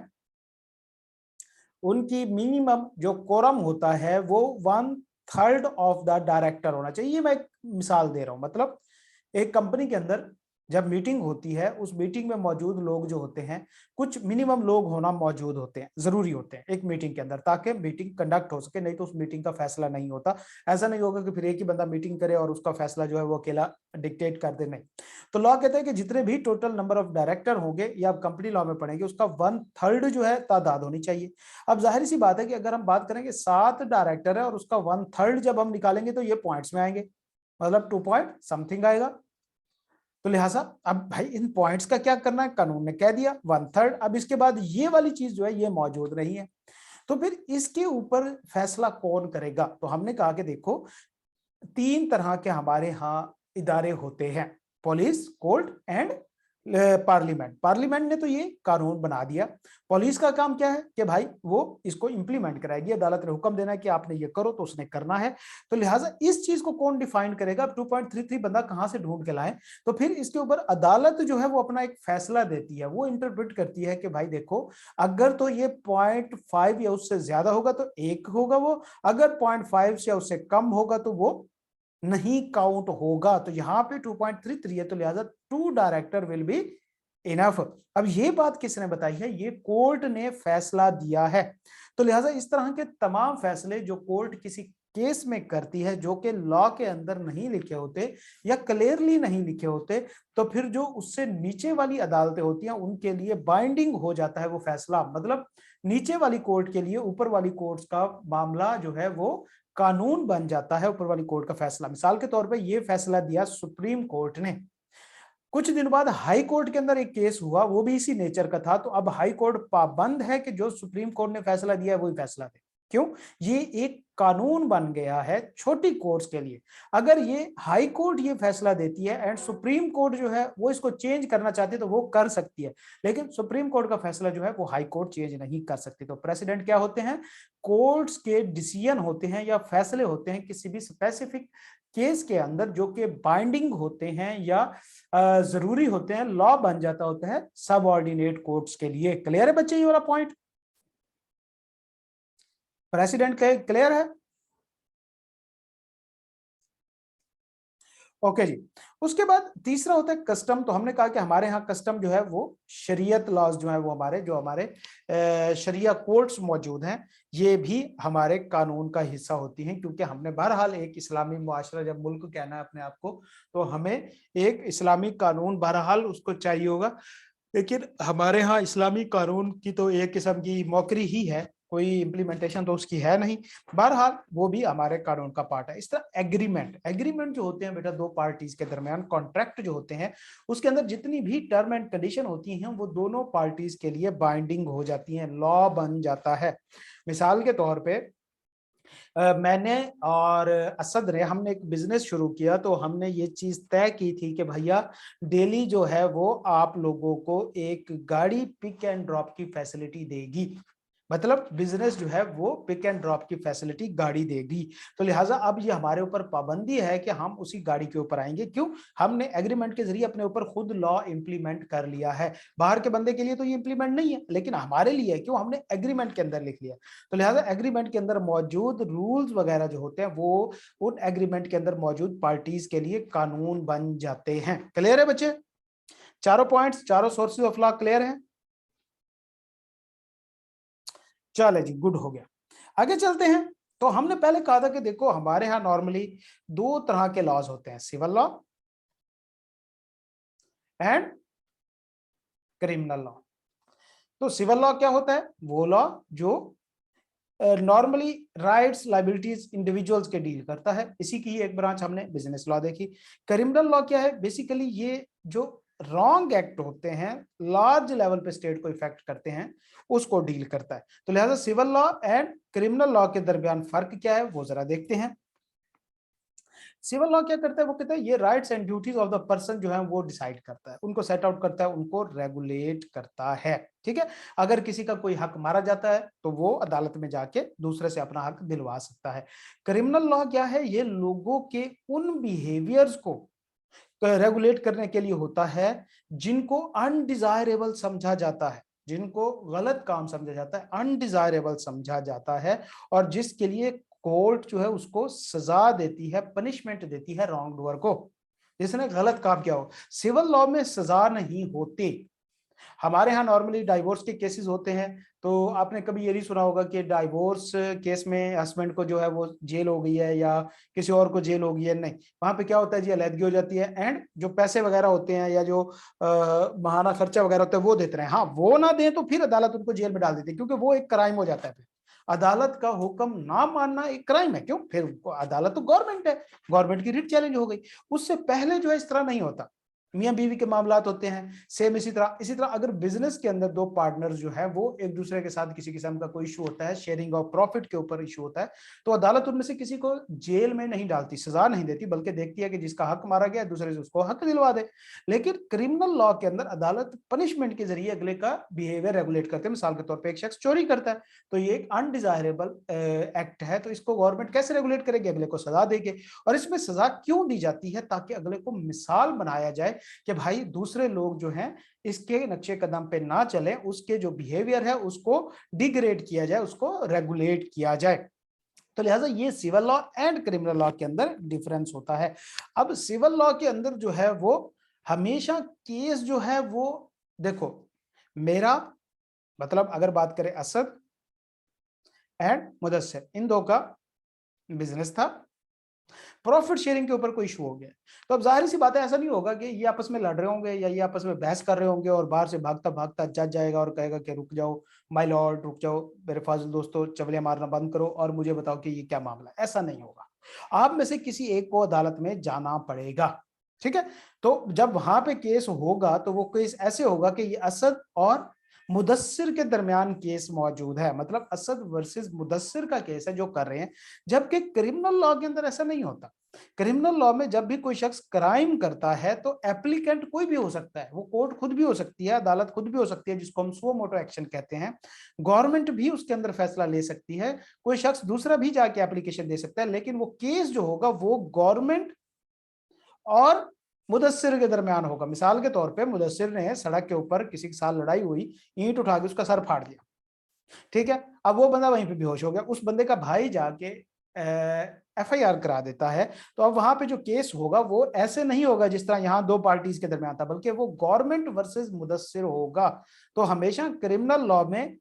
Speaker 1: उनकी मिनिमम जो कोरम होता है वो 1/3 ऑफ द डायरेक्टर होना चाहिए। मैं एक मिसाल दे रहा हूं, मतलब एक कंपनी के अंदर जब मीटिंग होती है, उस मीटिंग में मौजूद लोग जो होते हैं, कुछ मिनिमम लोग होना मौजूद होते हैं, जरूरी होते हैं एक मीटिंग के अंदर, ताकि मीटिंग कंडक्ट हो सके, नहीं तो उस मीटिंग का फैसला नहीं होता। ऐसा नहीं होगा कि फिर एक ही बंदा मीटिंग करे और उसका फैसला जो है वो अकेला डिक्टेट कर दे, नहीं। तो लॉ कहता है कि जितने भी टोटल नंबर ऑफ डायरेक्टर होंगे, या आप कंपनी लॉ में पढ़ेंगे, उसका 1/3 जो है तादाद होनी चाहिए। अब जाहिर सी बात है कि अगर हम बात करेंगे 7 डायरेक्टर है और उसका 1/3 जब हम निकालेंगे तो ये पॉइंट्स में आएंगे, मतलब 2 पॉइंट समथिंग आएगा। तो लिहाजा अब भाई इन पॉइंट्स का क्या करना है, कानून ने कह दिया 1/3। अब इसके बाद ये वाली चीज जो है ये मौजूद नहीं है, तो फिर इसके ऊपर फैसला कौन करेगा? तो हमने कहा कि देखो 3 तरह के हमारे यहाँ इदारे होते हैं, पुलिस, कोर्ट एंड पार्लियामेंट ने तो ये कानून बना दिया। पुलिस का काम क्या है कि भाई वो इसको इंप्लीमेंट कराएगी, अदालत ने हुक्म देना है कि आपने ये करो तो उसने करना है। तो लिहाजा इस चीज को कौन डिफाइन करेगा, 2.33 बंदा कहां से ढूंढ के लाए। तो फिर इसके ऊपर अदालत जो है वो अपना एक फैसला देती है, वो इंटरप्रेट करती है कि भाई देखो, अगर तो ये 0.5 या उससे ज्यादा होगा तो एक होगा वो, अगर 0.5 से उससे कम होगा तो वो नहीं काउंट होगा। तो यहाँ पे 2.33 है, तो लिहाजा 2 डायरेक्टर विल बी इनफ। अब ये बात किसने बताई है, ये कोर्ट ने फैसला दिया है। तो लिहाजा इस तरह के तमाम फैसले जो कोर्ट किसी केस में करती है, जो कि लॉ के अंदर नहीं लिखे होते या क्लियरली नहीं लिखे होते, तो फिर जो उससे नीचे वाली अदालतें होती हैं उनके लिए बाइंडिंग हो जाता है वो फैसला। मतलब नीचे वाली कोर्ट के लिए ऊपर वाली कोर्ट का मामला जो है वो कानून बन जाता है, ऊपर वाली कोर्ट का फैसला। मिसाल के तौर पे ये फैसला दिया सुप्रीम कोर्ट ने, कुछ दिन बाद हाई कोर्ट के अंदर एक केस हुआ, वो भी इसी नेचर का था। तो अब हाई कोर्ट पाबंद है कि जो सुप्रीम कोर्ट ने फैसला दिया है वही फैसला दे। क्यों? ये एक कानून बन गया है छोटी कोर्ट्स के लिए। अगर ये हाई कोर्ट ये फैसला देती है एंड सुप्रीम कोर्ट जो है वो इसको चेंज करना चाहती है तो वो कर सकती है, लेकिन सुप्रीम कोर्ट का फैसला जो है वो हाई कोर्ट चेंज नहीं कर सकती। तो प्रेसिडेंट क्या होते हैं, कोर्ट्स के डिसीजन होते हैं या फैसले होते हैं किसी भी स्पेसिफिक केस के अंदर, जो कि बाइंडिंग होते हैं या जरूरी होते हैं, लॉ बन जाता होता है सबऑर्डिनेट कोर्ट्स के लिए। क्लियर है बच्चे ये वाला पॉइंट? प्रेसिडेंट का क्लियर है? ओके जी। उसके बाद तीसरा होता है कस्टम। तो हमने कहा कि हमारे यहाँ कस्टम जो है वो शरीयत लॉज जो है वो हमारे जो हमारे शरिया कोर्ट्स मौजूद हैं, ये भी हमारे कानून का हिस्सा होती हैं। क्योंकि हमने बहरहाल एक इस्लामी मुआशरा जब मुल्क कहना है अपने आप को, तो हमें एक इस्लामी कानून बहरहाल उसको चाहिए होगा। लेकिन हमारे यहाँ इस्लामी कानून की तो एक किस्म की मौकरी ही है, कोई इम्प्लीमेंटेशन तो उसकी है नहीं। बहरहाल वो भी हमारे कानून का पार्ट है। इस तरह एग्रीमेंट, एग्रीमेंट जो होते हैं बेटा दो पार्टीज के दरमियान, कॉन्ट्रैक्ट जो होते हैं उसके अंदर जितनी भी टर्म एंड कंडीशन होती हैं वो दोनों पार्टीज के लिए बाइंडिंग हो जाती हैं, लॉ बन जाता है। मिसाल के तौर पे मैंने और असद ने हमने एक बिजनेस शुरू किया, तो हमने ये चीज तय की थी कि भैया डेली जो है वो आप लोगों को एक गाड़ी पिक एंड ड्रॉप की फैसिलिटी देगी। मतलब बिजनेस जो है वो पिक एंड ड्रॉप की फैसिलिटी गाड़ी देगी। तो लिहाजा अब ये हमारे ऊपर पाबंदी है कि हम उसी गाड़ी के ऊपर आएंगे। क्यों? हमने एग्रीमेंट के जरिए अपने ऊपर खुद लॉ इंप्लीमेंट कर लिया है। बाहर के बंदे के लिए तो ये इंप्लीमेंट नहीं है, लेकिन हमारे लिए है। क्यों? हमने एग्रीमेंट के अंदर लिख लिया। तो लिहाजा एग्रीमेंट के अंदर मौजूद रूल्स वगैरह जो होते हैं वो उन एग्रीमेंट के अंदर मौजूद पार्टीज के लिए कानून बन जाते हैं। क्लियर है बच्चे? चारों पॉइंट्स, चारों सोर्सेज ऑफ लॉ क्लियर है? चले जी, गुड हो गया। आगे चलते हैं। तो हमने पहले कहा था कि देखो हमारे यहाँ नॉर्मली दो तरह के लॉज होते हैं, civil law and criminal law. तो सिविल लॉ क्या होता है? वो लॉ जो नॉर्मली राइट्स लाइबिलिटीज इंडिविजुअल्स के डील करता है। इसी की ही एक ब्रांच हमने बिजनेस लॉ देखी। क्रिमिनल लॉ क्या है? बेसिकली ये जो रॉन्ग एक्ट होते हैं, लार्ज लेवल पे स्टेट को इफेक्ट करते हैं, उसको डील करता है। तो लिहाजा civil law and criminal law के दरमियान फर्क क्या है वो जरा देखते हैं। सिविल लॉ क्या करता है? वो कहता है ये rights and duties of the person जो है वो डिसाइड करता है, उनको सेट आउट करता है, उनको रेगुलेट करता है। ठीक है? अगर किसी का कोई हक मारा जाता है तो वो अदालत में जाके दूसरे से अपना हक दिलवा सकता है। क्रिमिनल लॉ क्या है? ये लोगों के उन बिहेवियर्स को रेगुलेट करने के लिए होता है जिनको अनडिजायरेबल समझा जाता है, जिनको गलत काम समझा जाता है, अनडिजायरेबल समझा जाता है, और जिसके लिए कोर्ट जो है उसको सजा देती है, पनिशमेंट देती है रॉन्ग डूअर को, जिसने गलत काम किया हो। सिविल लॉ में सजा नहीं होती। हमारे यहाँ नॉर्मली डाइवोर्स के केसेस होते हैं, तो आपने कभी ये नहीं सुना होगा कि डाइवोर्स केस में हस्बैंड को जो है वो जेल हो गई है या किसी और को जेल हो गई है। नहीं, वहां पे क्या होता है जी, अलहदगी हो जाती है एंड जो पैसे वगैरह होते हैं या जो महाना खर्चा वगैरह होता है वो देते रहे। हाँ, वो ना दें तो फिर अदालत उनको जेल में डाल देती है, क्योंकि वो एक क्राइम हो जाता है। फिर अदालत का हुक्म ना मानना एक क्राइम है। क्यों? फिर अदालत तो गवर्नमेंट है, गवर्नमेंट की रिट चैलेंज हो गई। उससे पहले जो है इस तरह नहीं होता। मियां बीवी के मामलात होते हैं, सेम इसी तरह अगर बिजनेस के अंदर दो पार्टनर्स जो है वो एक दूसरे के साथ किसी किस्म का कोई इशू होता है, शेयरिंग ऑफ प्रॉफिट के ऊपर इशू होता है, तो अदालत उनमें से किसी को जेल में नहीं डालती, सजा नहीं देती, बल्कि देखती है कि जिसका हक मारा गया दूसरे से उसको हक दिलवा दे। लेकिन क्रिमिनल लॉ के अंदर अदालत पनिशमेंट के जरिए अगले का बिहेवियर रेगुलेट करते हैं। मिसाल के तौर पर एक शख्स चोरी करता है तो ये एक अनडिजायरेबल एक्ट है, तो इसको गवर्नमेंट कैसे रेगुलेट करेगी? अगले को सजा देगी। और इसमें सजा क्यों दी जाती है? ताकि अगले को मिसाल बनाया जाए कि भाई दूसरे लोग जो हैं इसके नक्शे कदम पे ना चले, उसके जो बिहेवियर है उसको डिग्रेड किया जाए, उसको रेगुलेट किया जाए। तो लिहाजा ये civil law and criminal law के अंदर डिफरेंस होता है। अब सिविल लॉ के अंदर जो है वो हमेशा केस जो है वो, देखो मेरा मतलब अगर बात करें असद एंड मुदस्सिर, इन दो का बिजनेस था, प्रॉफिट शेयरिंग के ऊपर कोई इशू हो गया, तो अब जाहिर सी बात है ऐसा नहीं होगा कि ये आपस में लड़ रहे होंगे या ये आपस में बहस कर रहे होंगे और बाहर से भागता भागता जज जाएगा और कहेगा कि रुक जाओ माय लॉर्ड, रुक जाओ मेरे फाजिल दोस्तों, चवलियां मारना बंद करो और मुझे बताओ कि ये क्या मामला है। ऐसा नहीं होगा, आप में से किसी एक को अदालत में जाना पड़ेगा, ठीक है। तो जब वहां पे केस होगा तो वो केस ऐसे होगा कि ये असद और मुदस्सिर के दरमियान केस मौजूद है, मतलब असद वर्सेस मुदस्सिर का केस है जो कर रहे हैं। जबकि क्रिमिनल लॉ के अंदर ऐसा नहीं होता। क्रिमिनल लॉ में जब भी कोई शख्स क्राइम करता है तो एप्लीकेंट कोई भी हो सकता है, वो कोर्ट खुद भी हो सकती है, अदालत खुद भी हो सकती है, जिसको हम सुओ मोटो एक्शन कहते हैं। गवर्नमेंट भी उसके अंदर फैसला ले सकती है, कोई शख्स दूसरा भी जाके एप्लीकेशन दे सकता है, लेकिन वो केस जो होगा वो गवर्नमेंट और मुदस्सिर के दरमियान होगा। मिसाल के तौर पे मुदस्सिर ने सड़क के ऊपर किसी के साथ लड़ाई हुई, ईंट उठा के उसका सर फाड़ दिया, ठीक है। अब वो बंदा वहीं पे बेहोश हो गया, उस बंदे का भाई जाके एफआईआर करा देता है, तो अब वहां पे जो केस होगा वो ऐसे नहीं होगा जिस तरह यहाँ दो पार्टीज के दरमियान था, बल्कि वो गवर्नमेंट वर्सेस मुदस्सिर होगा। तो हमेशा क्रिमिनल लॉ में,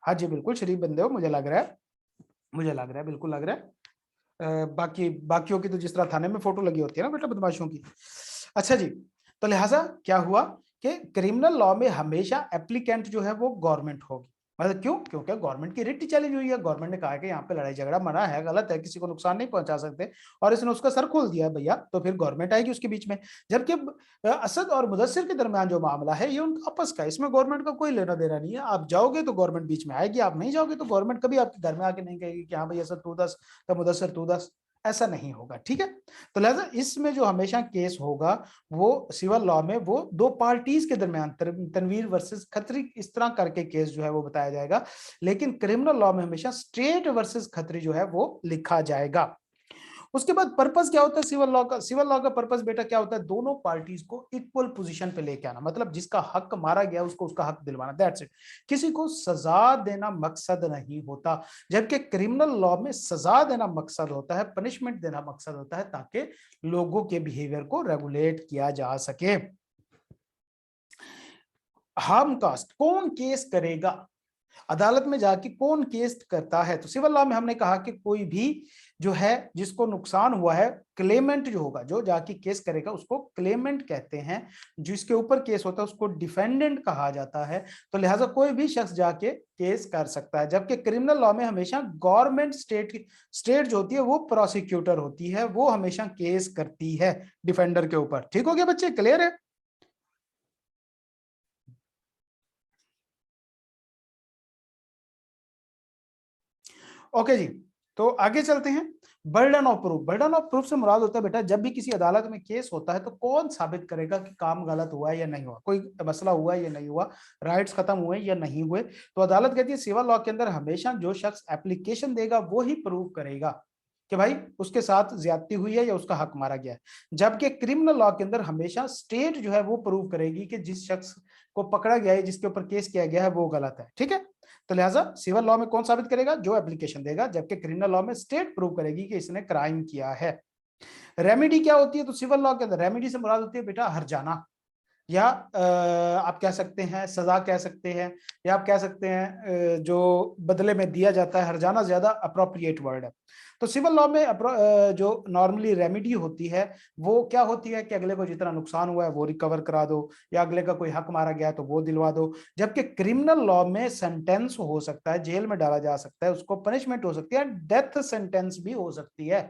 Speaker 1: हाँ जी बिल्कुल शरीफ बंदे हो, मुझे लग रहा है, बिल्कुल लग रहा है। बाकी बाकियों की तो जिस तरह थाने में फोटो लगी होती है ना बेटा बदमाशों की। अच्छा जी, तो लिहाजा क्या हुआ कि क्रिमिनल लॉ में हमेशा एप्लीकेंट जो है वो गवर्नमेंट होगी। मतलब क्यों? क्योंकि गवर्नमेंट की रिट चैलेंज हुई है, गवर्नमेंट ने कहा कि यहाँ पे लड़ाई झगड़ा मना है, गलत है, किसी को नुकसान नहीं पहुंचा सकते, और इसने उसका सर खोल दिया है भैया, तो फिर गवर्नमेंट आएगी उसके बीच में। जबकि असद और मुदस्सिर के दरमियान जो मामला है ये उनका आपस का, इसमें गवर्नमेंट का कोई लेना देना नहीं है। आप जाओगे तो गवर्नमेंट बीच में आएगी, आप नहीं जाओगे तो गवर्नमेंट कभी आपके घर में आके नहीं कहेगी कि हाँ भाई असद तू दस तो मुदस्सिर तू दस, ऐसा नहीं होगा, ठीक है। तो लिहाजा इसमें जो हमेशा केस होगा वो सिविल लॉ में वो दो पार्टीज के दरमियान, तनवीर वर्सेस खत्री, इस तरह करके केस जो है वो बताया जाएगा। लेकिन क्रिमिनल लॉ में हमेशा स्टेट वर्सेस खत्री जो है वो लिखा जाएगा। उसके बाद पर्पस क्या होता है सिविल लॉ का? सिविल लॉ का पर्पस बेटा क्या होता है? दोनों पार्टीज को इक्वल पोजीशन पे लेके आना, मतलब जिसका हक मारा गया उसको उसका हक दिलवाना, दैट्स इट। किसी को सजा देना मकसद नहीं होता, जबकि क्रिमिनल लॉ में सजा देना मकसद होता है, पनिशमेंट देना मकसद होता है, ताकि लोगों के बिहेवियर को रेगुलेट किया जा सके। हार्म कास्ट कौन केस करेगा? अदालत में जाके कौन केस करता है? तो सिविल लॉ में हमने कहा कि कोई भी जो है जिसको नुकसान हुआ है, क्लेमेंट जो होगा, जो जाके केस करेगा उसको क्लेमेंट कहते हैं, जिसके ऊपर केस होता है उसको डिफेंडेंट कहा जाता है। तो लिहाजा कोई भी शख्स जाके केस कर सकता है, जबकि क्रिमिनल लॉ में हमेशा गवर्नमेंट स्टेट जो होती है वो प्रोसिक्यूटर होती है, वो हमेशा केस करती है डिफेंडर के ऊपर। ठीक हो गया बच्चे, क्लियर है? ओके जी, तो आगे चलते हैं। Burden of proof, burden of proof से मुराद होता है बेटा जब भी किसी अदालत में केस होता है तो कौन साबित करेगा कि काम गलत हुआ है या नहीं हुआ, कोई मसला हुआ है या नहीं हुआ, राइट्स खत्म हुए या नहीं हुए। तो अदालत कहती है सिविल लॉ के अंदर हमेशा जो शख्स एप्लीकेशन देगा वो ही प्रूव करेगा कि भाई उसके साथ ज्यादती हुई है या उसका हक मारा गया है। जबकि क्रिमिनल लॉ के अंदर हमेशा स्टेट जो है वो प्रूव करेगी कि जिस शख्स को पकड़ा गया है, जिसके ऊपर केस किया गया है, वो गलत है, ठीक है। तो लिहाजा सिविल लॉ में कौन साबित करेगा? जो एप्लीकेशन देगा, जबकि क्रिमिनल लॉ में स्टेट प्रूव करेगी कि इसने क्राइम किया है। रेमेडी क्या होती है? तो सिविल लॉ के अंदर रेमेडी से मुराद होती है बेटा हर्जाना, या आप कह सकते हैं सजा कह सकते हैं, या आप कह सकते हैं जो बदले में दिया जाता है, हर्जाना ज्यादा अप्रोप्रिएट वर्ड है। तो सिविल लॉ में जो नॉर्मली रेमेडी होती है वो क्या होती है कि अगले को जितना नुकसान हुआ है वो रिकवर करा दो, या अगले का कोई हक मारा गया है तो वो दिलवा दो। जबकि क्रिमिनल लॉ में सेंटेंस हो सकता है, जेल में डाला जा सकता है, उसको पनिशमेंट हो सकती है, डेथ सेंटेंस भी हो सकती है,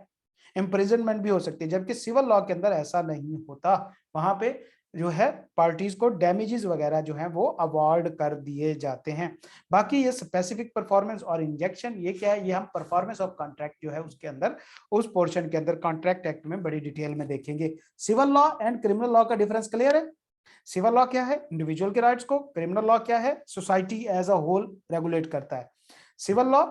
Speaker 1: इम्प्रिजनमेंट भी हो सकती है, जबकि सिविल लॉ के अंदर ऐसा नहीं होता। वहां पे जो है पार्टीज को डैमेजेस वगैरह जो है वो अवॉर्ड कर दिए जाते हैं। बाकी ये स्पेसिफिक परफॉर्मेंस और इंजेक्शन ये क्या है, ये हम परफॉर्मेंस ऑफ कॉन्ट्रैक्ट जो है उसके अंदर, उस पोर्शन के अंदर कॉन्ट्रैक्ट एक्ट में बड़ी डिटेल में देखेंगे। Civil law and criminal law का डिफरेंस क्लियर है? सिविल लॉ क्या है, इंडिविजुअल के राइट्स को, क्रिमिनल लॉ क्या है, society as a whole regulate करता है। सिविल लॉ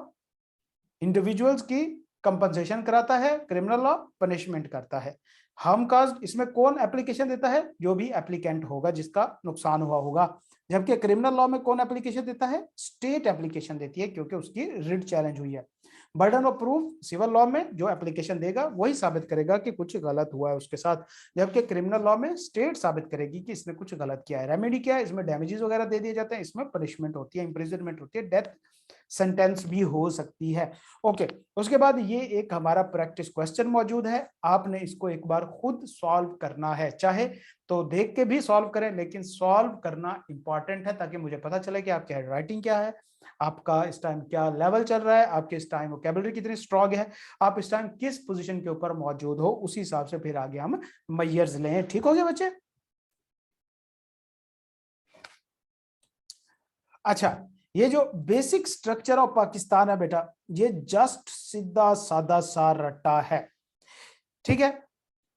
Speaker 1: इंडिविजुअल्स की कंपनसेशन कराता है, क्रिमिनल लॉ पनिशमेंट करता है। हम कास्ट इसमें कौन एप्लीकेशन देता है, जो भी एप्लीकेंट होगा जिसका नुकसान हुआ होगा। जबकि क्रिमिनल लॉ में कौन एप्लीकेशन देता है, स्टेट एप्लीकेशन देती है, क्योंकि उसकी रिट चैलेंज हुई है। Burden of proof civil law में जो एप्लीकेशन देगा वही साबित करेगा कि कुछ गलत हुआ है उसके साथ, जबकि क्रिमिनल लॉ में स्टेट साबित करेगी कि इसने कुछ गलत किया है। रेमेडी क्या है, इसमें डैमेजेस वगैरह दे दिए जाते हैं, इसमें पनिशमेंट होती है, इंप्रिजनमेंट होती है, डेथ सेंटेंस भी हो सकती है। ओके, उसके बाद ये एक हमारा प्रैक्टिस क्वेश्चन मौजूद है, आपने इसको एक बार खुद सॉल्व करना है, चाहे तो देख के भी सॉल्व करें, लेकिन सॉल्व करना इंपॉर्टेंट है ताकि मुझे पता चले कि आपकी हैंड राइटिंग क्या है, आपका इस टाइम क्या लेवल चल रहा है, आपके इस टाइम वोकैबुलरी कितनी स्ट्रांग है, आप इस टाइम किस पोजीशन के ऊपर मौजूद हो, उसी हिसाब से फिर आगे हम मेजर्स लें। ठीक हो गया बच्चे? अच्छा, ये जो बेसिक स्ट्रक्चर ऑफ पाकिस्तान है बेटा, ये जस्ट सीधा सादा सा रट्टा है, ठीक है?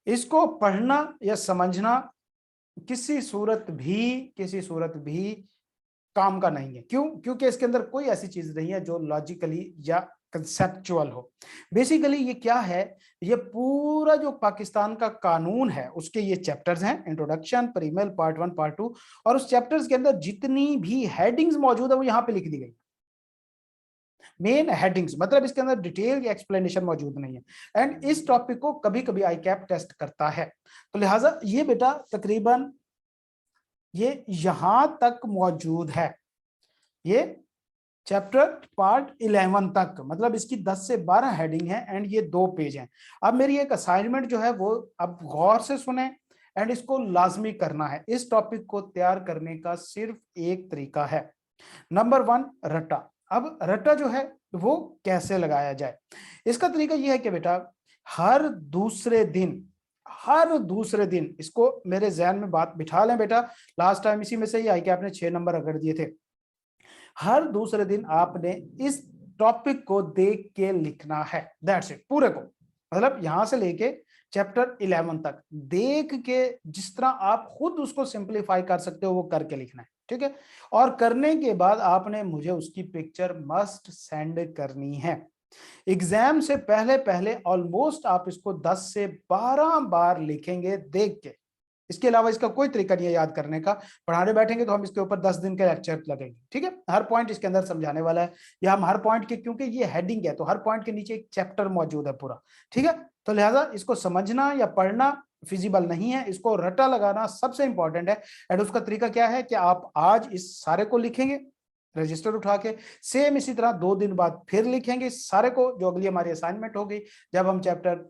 Speaker 1: इसको पढ़ना या समझना किसी सूरत भी काम का नहीं है। क्यों? क्योंकि इसके अंदर कोई ऐसी चीज नहीं है जो लॉजिकली या कंसेप्चुअल हो। बेसिकली ये क्या है, ये पूरा जो पाकिस्तान का कानून है उसके ये चैप्टर्स हैं, इंट्रोडक्शन, प्रीमियल, पार्ट 1, पार्ट 2, और उस चैप्टर्स के अंदर जितनी भी हेडिंग्स मौजूद है वो यहाँ पे लिख दी गई, मेन हेडिंग्स, मतलब इसके अंदर डिटेल या एक्सप्लेनेशन मौजूद नहीं है। एंड इस टॉपिक को कभी कभी आई कैप टेस्ट करता है, तो लिहाजा ये बेटा तकरीबन ये यहां तक मौजूद है, ये चैप्टर पार्ट 11 तक, मतलब इसकी 10 से 12 हेडिंग है एंड ये 2 पेज हैं। अब मेरी एक असाइनमेंट जो है वो अब गौर से सुने एंड इसको लाजमी करना है। इस टॉपिक को तैयार करने का सिर्फ एक तरीका है, नंबर 1 रट्टा। अब रट्टा जो है वो कैसे लगाया जाए, इसका तरीका यह है कि बेटा हर दूसरे दिन इसको मेरे जहन में बात बिठा लें बेटा, लास्ट टाइम इसी में से ही आई कि आपने 6 नंबर अगर दिए थे। हर दूसरे दिन आपने इस टॉपिक को देख के लिखना है, दैट्स इट, पूरे को, मतलब यहां से लेके चैप्टर 11 तक देख के जिस तरह आप खुद उसको सिंप्लीफाई कर सकते हो वो करके लिखना है, ठीक है? और करने के बाद आपने मुझे उसकी पिक्चर मस्ट सेंड करनी है। एग्जाम से पहले पहले ऑलमोस्ट आप इसको 10 से 12 बार लिखेंगे देख के, इसके अलावा इसका कोई तरीका नहीं है याद करने का। पढ़ाने बैठेंगे तो हम इसके ऊपर 10 दिन के लेक्चर लगेंगे, ठीक है? हर पॉइंट इसके अंदर समझाने वाला है, या हम हर पॉइंट के, क्योंकि ये हेडिंग है तो हर पॉइंट के नीचे एक चैप्टर मौजूद है पूरा, ठीक है? तो लिहाजा इसको समझना या पढ़ना फिजिबल नहीं है, इसको रट्टा लगाना सबसे इंपॉर्टेंट है। एंड उसका तरीका क्या है कि आप आज इस सारे को लिखेंगे रजिस्टर उठा के, सेम इसी तरह 2 दिन बाद फिर लिखेंगे इस सारे को, जो अगली हमारी असाइनमेंट होगी जब हम चैप्टर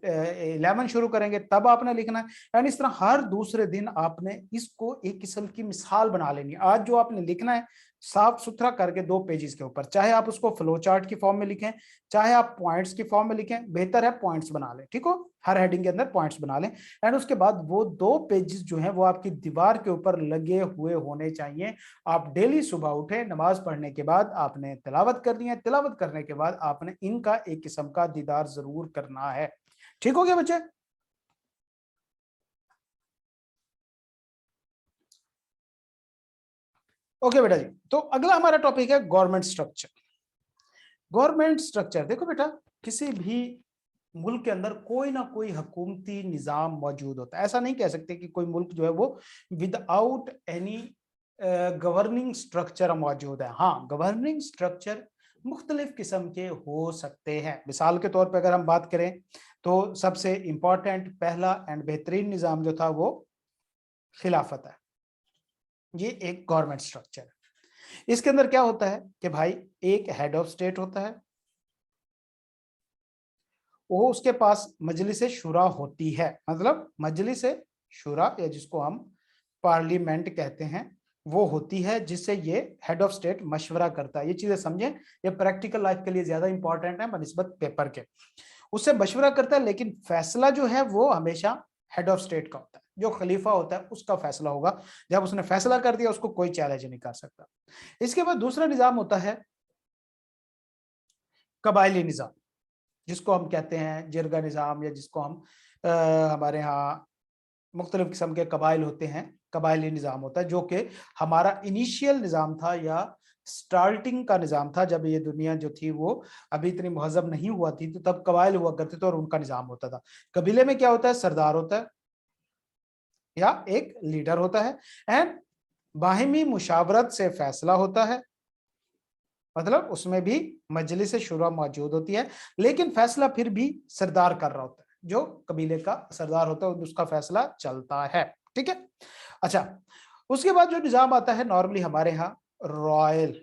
Speaker 1: 11 शुरू करेंगे तब आपने लिखना है। यानी इस तरह हर दूसरे दिन आपने इसको एक किस्म की मिसाल बना लेनी। आज जो आपने लिखना है साफ सुथरा करके 2 पेजेस के ऊपर, चाहे आप उसको फ्लो चार्ट की फॉर्म में लिखें, चाहे आप पॉइंट्स की फॉर्म में लिखें, बेहतर है पॉइंट्स बना लें, ठीक हो? हर हेडिंग के अंदर पॉइंट्स बना लें एंड उसके बाद वो 2 पेजेस जो हैं वो आपकी दीवार के ऊपर लगे हुए होने चाहिए। आप डेली सुबह उठे, नमाज पढ़ने के बाद आपने तिलावत करनी है, तिलावत करने के बाद आपने इनका एक किस्म का दीदार जरूर करना है। ठीक हो गया बच्चे? ओके बेटा जी, तो अगला हमारा टॉपिक है गवर्नमेंट स्ट्रक्चर। गवर्नमेंट स्ट्रक्चर देखो बेटा, किसी भी मुल्क के अंदर कोई ना कोई हुकूमती निज़ाम मौजूद होता है। ऐसा नहीं कह सकते कि कोई मुल्क जो है वो विदाउट एनी गवर्निंग स्ट्रक्चर मौजूद है। हाँ, गवर्निंग स्ट्रक्चर मुख्तलिफ किस्म के हो सकते हैं। मिसाल के तौर पर अगर हम बात करें तो सबसे इंपॉर्टेंट पहला एंड बेहतरीन निज़ाम जो था वो खिलाफत है। ये एक गवर्नमेंट स्ट्रक्चर है। इसके अंदर क्या होता है कि भाई एक हेड ऑफ स्टेट होता है, वो उसके पास मजलिस शुरा होती है, मतलब मजलिस शुरा या जिसको हम पार्लियामेंट कहते हैं वो होती है, जिससे ये हेड ऑफ स्टेट मशवरा करता है। ये चीजें समझें, ये प्रैक्टिकल लाइफ के लिए ज्यादा इंपॉर्टेंट है बनिस्बत पेपर के। उससे मशवरा करता है लेकिन फैसला जो है वो हमेशा हेड ऑफ स्टेट का होता है। जो खलीफा होता है उसका फैसला होगा। जब उसने फैसला कर दिया उसको कोई चैलेंज नहीं कर सकता। इसके बाद दूसरा निजाम होता है कबायली निजाम, जिसको हम कहते हैं जिरगा निजाम, या जिसको हम हमारे यहाँ मुख्तलिफ किस्म के कबाइल होते हैं, कबायली निजाम होता है, जो कि हमारा इनिशियल निजाम था या स्टार्टिंग का निजाम था। जब ये दुनिया जो थी वो अभी इतनी मुहज़्ज़ब नहीं हुआ थी, तो तब कबाइल हुआ करते थे और उनका निजाम होता था। कबीले में क्या होता है, सरदार होता है या एक लीडर होता है, एंड बाहिमी मुशावरत से फैसला होता है, मतलब उसमें भी मजलिस शुरा मौजूद होती है, लेकिन फैसला फिर भी सरदार कर रहा होता है, जो कबीले का सरदार होता है उसका फैसला चलता है। ठीक है, अच्छा, उसके बाद जो निजाम आता है नॉर्मली हमारे यहाँ रॉयल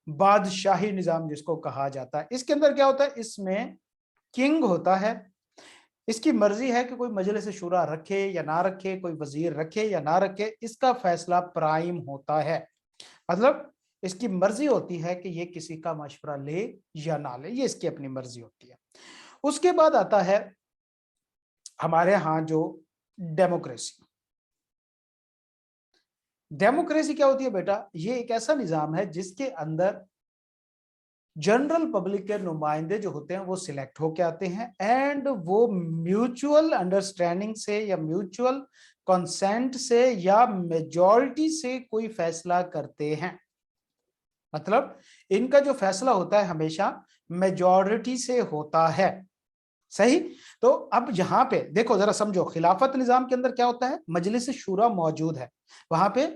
Speaker 1: बादशाही निजाम जिसको कहा जाता है। इसके अंदर क्या होता है, इसमें किंग होता है, इसकी मर्जी है कि कोई मजलिस शुरा रखे या ना रखे, कोई वजीर रखे या ना रखे, इसका फैसला प्राइम होता है। मतलब इसकी मर्जी होती है कि ये किसी का मशवरा ले या ना ले, ये इसकी अपनी मर्जी होती है। उसके बाद आता है हमारे यहाँ जो डेमोक्रेसी। डेमोक्रेसी क्या होती है बेटा, ये एक ऐसा निजाम है जिसके अंदर जनरल पब्लिक के नुमाइंदे जो होते हैं वो सिलेक्ट होके आते हैं, एंड वो म्यूचुअल अंडरस्टैंडिंग से या म्यूचुअल कंसेंट से या मेजॉरिटी से कोई फैसला करते हैं। मतलब इनका जो फैसला होता है हमेशा मेजॉरिटी से होता है। सही, तो अब यहां पे देखो जरा समझो, खिलाफत निजाम के अंदर क्या होता है, मजलिस शुरा मौजूद है, वहां पे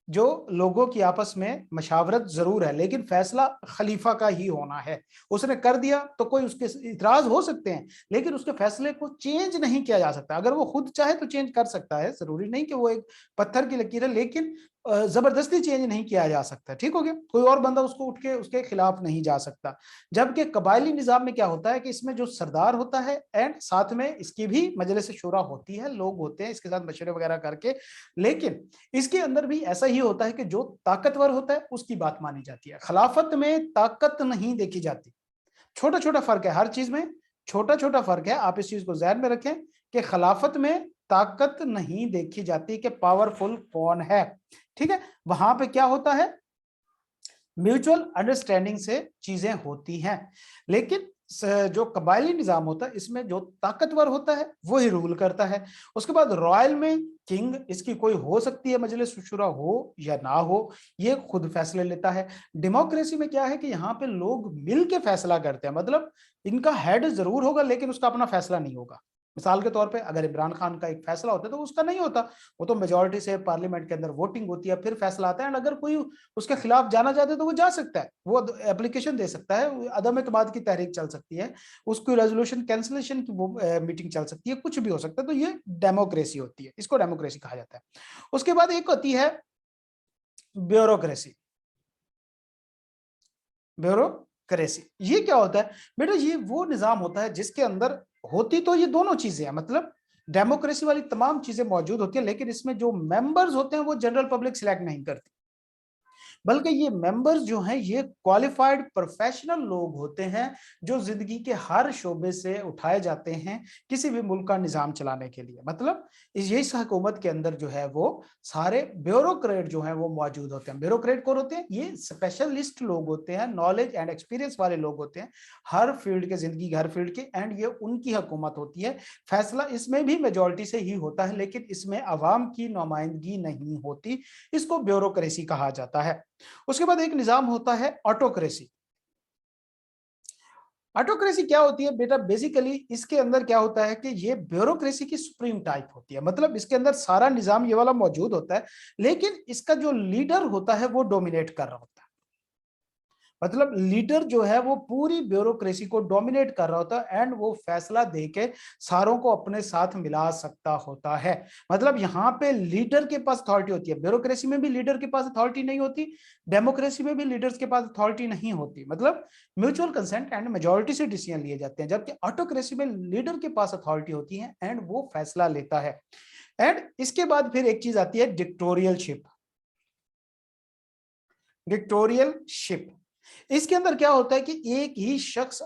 Speaker 1: जो लोगों की आपस में मशावरत जरूर है, लेकिन फैसला खलीफा का ही होना है। उसने कर दिया तो कोई उसके इतराज हो सकते हैं, लेकिन उसके फैसले को चेंज नहीं किया जा सकता। अगर वो खुद चाहे तो चेंज कर सकता है, जरूरी नहीं कि वो एक पत्थर की लकीर है, लेकिन जबरदस्ती चेंज नहीं किया जा सकता। ठीक हो गया, कोई और बंदा उसको उठ के उसके खिलाफ नहीं जा सकता। जबकि कबायली निजाम में क्या होता है कि इसमें जो सरदार होता है एंड साथ में इसकी भी मजलिस शुरा होती है, लोग होते हैं इसके साथ मशवरे वगैरह करके, लेकिन इसके अंदर भी ऐसा ही होता है कि जो ताकतवर होता है उसकी बात मानी जाती है। खिलाफत में ताकत नहीं देखी जाती। छोटा छोटा फर्क है हर चीज में, छोटा छोटा फर्क है, आप इस चीज को ध्यान में रखें कि खिलाफत में ताकत नहीं देखी जाती कि पावरफुल कौन है। ठीक है, वहां पे क्या होता है, म्यूचुअल अंडरस्टैंडिंग से चीजें होती हैं। लेकिन जो कबायली निजाम होता है इसमें जो ताकतवर होता है वो ही रूल करता है। उसके बाद रॉयल में किंग, इसकी कोई हो सकती है मजलिस शुरा हो या ना हो, ये खुद फैसले लेता है। डेमोक्रेसी में क्या है कि यहाँ पे लोग मिल के फैसला करते हैं, मतलब इनका हेड जरूर होगा लेकिन उसका अपना फैसला नहीं होगा। मिसाल के तौर पे अगर इमरान खान का एक फैसला होता है तो उसका नहीं होता, वो तो मेजोरिटी से पार्लियामेंट के अंदर वोटिंग होती है फिर फैसला आता है, एंड अगर कोई उसके खिलाफ जाना चाहते तो वो जा सकता है, वो एप्लीकेशन दे सकता है, अदम एतमाद की तहरीक चल सकती है, उसकी रेजोल्यूशन कैंसिलेशन की वो मीटिंग चल सकती है, कुछ भी हो सकता है। तो ये डेमोक्रेसी होती है, इसको डेमोक्रेसी कहा जाता है। उसके बाद एक होती है ब्यूरोक्रेसी। ब्यूरोक्रेसी ये क्या होता है बेटा, ये वो निजाम होता है जिसके अंदर होती तो ये दोनों चीजें हैं, मतलब डेमोक्रेसी वाली तमाम चीजें मौजूद होती है, लेकिन इसमें जो मेंबर्स होते हैं वो जनरल पब्लिक सिलेक्ट नहीं करती, बल्कि ये मेंबर्स जो हैं ये क्वालिफाइड प्रोफेशनल लोग होते हैं जो जिंदगी के हर शोबे से उठाए जाते हैं किसी भी मुल्क का निजाम चलाने के लिए। मतलब इस हुकूमत के अंदर जो है वो सारे ब्यूरोक्रेट जो हैं वो मौजूद होते हैं। ब्यूरोक्रेट कौन होते हैं, ये स्पेशलिस्ट लोग होते हैं, नॉलेज एंड एक्सपीरियंस वाले लोग होते हैं हर फील्ड के, जिंदगी हर फील्ड के, एंड ये उनकी हुकूमत होती है। फैसला इसमें भी मेजोरिटी से ही होता है, लेकिन इसमें अवाम की नुमाइंदगी नहीं होती, इसको ब्यूरोक्रेसी कहा जाता है। उसके बाद एक निजाम होता है ऑटोक्रेसी। ऑटोक्रेसी क्या होती है बेटा, बेसिकली इसके अंदर क्या होता है कि ये ब्यूरोक्रेसी की सुप्रीम टाइप होती है, मतलब इसके अंदर सारा निजाम ये वाला मौजूद होता है, लेकिन इसका जो लीडर होता है वो डोमिनेट कर रहा होता है। मतलब लीडर जो है वो पूरी ब्यूरोक्रेसी को डोमिनेट कर रहा होता है, एंड वो फैसला देके सारों को अपने साथ मिला सकता होता है। मतलब यहाँ पे लीडर के पास अथॉरिटी होती है, ब्यूरोक्रेसी में भी लीडर के पास अथॉरिटी नहीं होती, डेमोक्रेसी में भी लीडर्स के पास अथॉरिटी नहीं होती, मतलब म्यूचुअल कंसेंट एंड मेजोरिटी से डिसीजन लिए जाते हैं। जबकि ऑटोक्रेसी में लीडर के पास अथॉरिटी होती है एंड वो फैसला लेता है। एंड इसके बाद फिर एक चीज आती है डिक्टोरियलशिप। डिक्टोरियलशिप इसके अंदर क्या होता है कि एक ही शख्स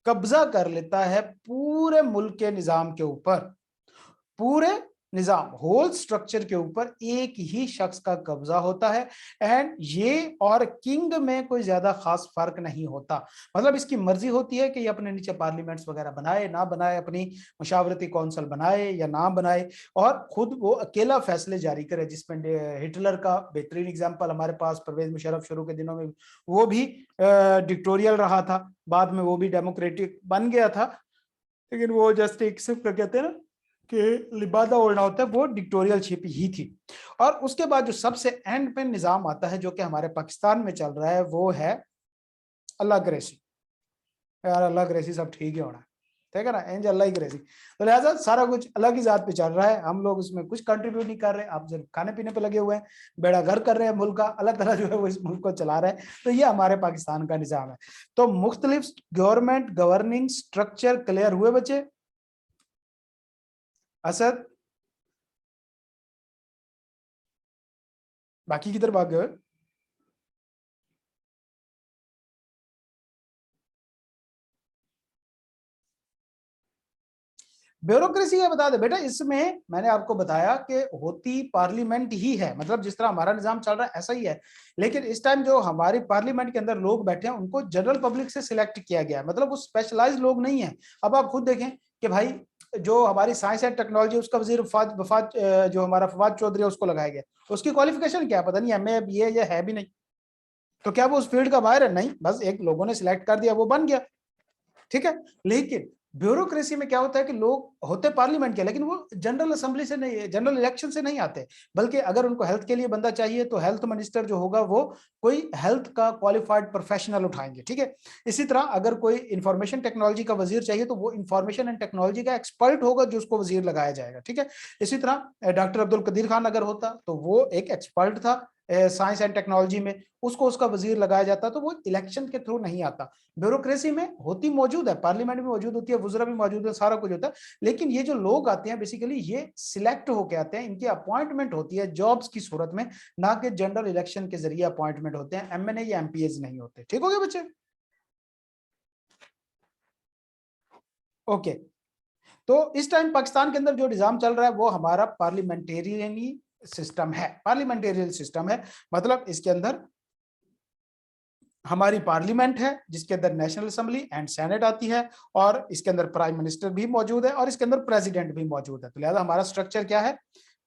Speaker 1: कब्जा कर लेता है पूरे मुल्क के निजाम के ऊपर, पूरे निजाम होल स्ट्रक्चर के ऊपर एक ही शख्स का कब्जा होता है। एंड ये और किंग में कोई ज्यादा खास फर्क नहीं होता। मतलब इसकी मर्जी होती है कि ये अपने नीचे पार्लियामेंट्स वगैरह बनाए ना बनाए, अपनी मशावरती कौंसिल बनाए या ना बनाए, और खुद वो अकेला फैसले जारी करे। जिसमें हिटलर का बेहतरीन एग्जाम्पल हमारे पास, परवेज मुशर्रफ शुरू के दिनों में वो भी डिक्टोरियल रहा था, बाद में वो भी डेमोक्रेटिक बन गया था, लेकिन वो जस्ट एक सिर्फ क्या कहते हैं ना कि लिबादा ओढ़ना होता है, वो डिक्टोरियलशिप ही थी। और उसके बाद जो सबसे एंड पे निजाम आता है जो कि हमारे पाकिस्तान में चल रहा है, वो है अल्लाह ग्रेसी। यार अल्लाह ग्रेसी सब ठीक ही होना है, ठीक है ना, एंज अल्लाह ही ग्रेसी। तो लिहाजा सारा कुछ अलग ही जात पे चल रहा है, हम लोग उसमें कुछ कंट्रीब्यूट नहीं कर रहे, आप जब खाने पीने पे लगे हुए हैं, बेड़ा घर कर रहे हैं मुल्क का, अल्लाह ताला जो है वो इस मुल्क को चला रहा है। तो ये हमारे पाकिस्तान का निजाम है। तो मुख्तलिफ गवर्नमेंट गवर्निंग स्ट्रक्चर क्लियर हुए बच्चे? असद बाकी किधर भाग गए? ब्यूरोक्रेसी है, बता दे बेटा। इसमें मैंने आपको बताया कि होती पार्लियामेंट ही है, मतलब जिस तरह हमारा निजाम चल रहा है ऐसा ही है। लेकिन इस टाइम जो हमारी पार्लियामेंट के अंदर लोग बैठे हैं उनको जनरल पब्लिक से सिलेक्ट किया गया है, मतलब वो स्पेशलाइज्ड लोग नहीं है। अब आप खुद देखें कि भाई जो हमारी साइंस एंड टेक्नोलॉजी उसका वजीर वफात जो हमारा फवाद चौधरी है उसको लगाया गया, उसकी क्वालिफिकेशन क्या है पता नहीं, एमए बीए ये है भी नहीं। तो क्या वो उस फील्ड का माहिर है? नहीं, बस एक लोगों ने सिलेक्ट कर दिया, वो बन गया, ठीक है। लेकिन ब्यूरोक्रेसी में क्या होता है कि लोग होते पार्लियामेंट के, लेकिन वो जनरल असेंबली से नहीं, जनरल इलेक्शन से नहीं आते, बल्कि अगर उनको हेल्थ के लिए बंदा चाहिए तो हेल्थ मिनिस्टर जो होगा वो कोई हेल्थ का क्वालिफाइड प्रोफेशनल उठाएंगे, ठीक है। इसी तरह अगर कोई इंफॉर्मेशन टेक्नोलॉजी का वजीर चाहिए तो वो इंफॉर्मेशन एंड टेक्नोलॉजी का एक्सपर्ट होगा जो उसको वजीर लगाया जाएगा, ठीक है। इसी तरह डॉक्टर अब्दुल कदीर खान अगर होता तो वो एक एक्सपर्ट था साइंस एंड टेक्नोलॉजी में, उसको उसका वजीर लगाया जाता, तो वो इलेक्शन के थ्रू नहीं आता। ब्यूरोक्रेसी में होती मौजूद है, पार्लियामेंट में मौजूद होती है, वुजरा भी मौजूद है, सारा कुछ होता है। लेकिन ये जो लोग आते हैं बेसिकली ये सिलेक्ट होके आते हैं, इनकी अपॉइंटमेंट होती है जॉब्स की सूरत में, ना कि जनरल इलेक्शन के जरिए अपॉइंटमेंट होते हैं, एमएनए या एमपीएस नहीं होते। ठीक हो गया बच्चे? ओके। तो इस टाइम पाकिस्तान के अंदर जो निजाम चल रहा है वो हमारा पार्लियामेंटेरियनी सिस्टम है, पार्लियामेंटेरियन सिस्टम है। मतलब इसके अंदर हमारी पार्लियामेंट है जिसके अंदर नेशनल असेंबली एंड सेनेट आती है, और इसके अंदर प्राइम मिनिस्टर भी मौजूद है और इसके अंदर प्रेसिडेंट भी मौजूद है। तो लिहाजा हमारा स्ट्रक्चर क्या है?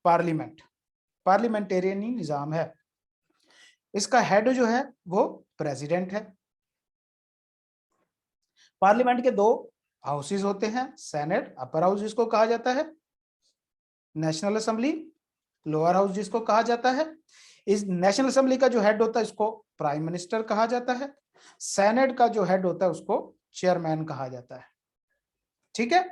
Speaker 1: पार्लियामेंट, पार्लियामेंटेरियन निजाम है। इसका हेड जो है वो प्रेसिडेंट है। पार्लियामेंट के दो हाउसेज होते हैं, सेनेट अपर हाउस जिसको कहा जाता है, नेशनल असेंबली लोअर हाउस जिसको कहा जाता है। इस नेशनल असेंबली का जो हेड होता है इसको प्राइम मिनिस्टर कहा जाता है, सेनेट का जो हेड होता है उसको चेयरमैन कहा जाता है, ठीक है।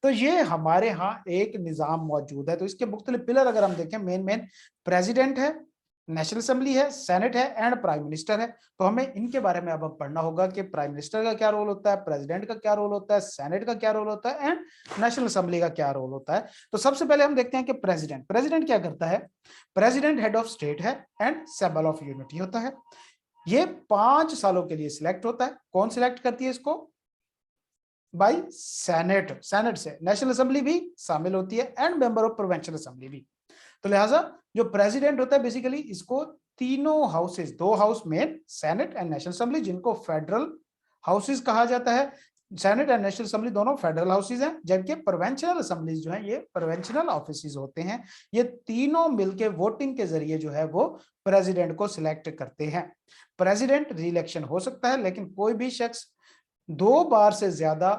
Speaker 1: तो ये हमारे यहाँ एक निजाम मौजूद है। तो इसके मुख्तलिफ पिलर अगर हम देखें, मेन मेन प्रेसिडेंट है, नेशनल असेंबली है, सेनेट है एंड प्राइम मिनिस्टर है। तो हमें इनके बारे में अब पढ़ना होगा कि प्राइम मिनिस्टर का क्या रोल होता है, प्रेसिडेंट का क्या रोल होता है, सेनेट का क्या रोल होता है एंड नेशनल असेंबली का क्या रोल होता है। तो सबसे पहले हम देखते हैं कि प्रेसिडेंट, प्रेसिडेंट क्या करता है। प्रेसिडेंट हेड ऑफ स्टेट है एंड सिंबल ऑफ यूनिटी होता है। ये 5 सालों के लिए सिलेक्ट होता है। कौन सिलेक्ट करती है इसको? बाई सेनेट, सेनेट से नेशनल असेंबली भी शामिल होती है and member of provincial assembly भी। तो लिहाजा जो प्रेसिडेंट होता है बेसिकली इसको तीनों हाउसेस, दो house main senate and national assembly जिनको फेडरल हाउसेस कहा जाता है, सेनेट एंड नेशनल असेंबली दोनों फेडरल हाउसेज हैं, जबकि प्रोविंशियल असेंबलीज जो हैं ये प्रोविंशियल ऑफिसेज होते हैं। ये तीनों मिलके वोटिंग के जरिए जो है वो प्रेसिडेंट को सिलेक्ट करते हैं। प्रेसिडेंट री इलेक्शन हो सकता है, लेकिन कोई भी शख्स 2 बार से ज्यादा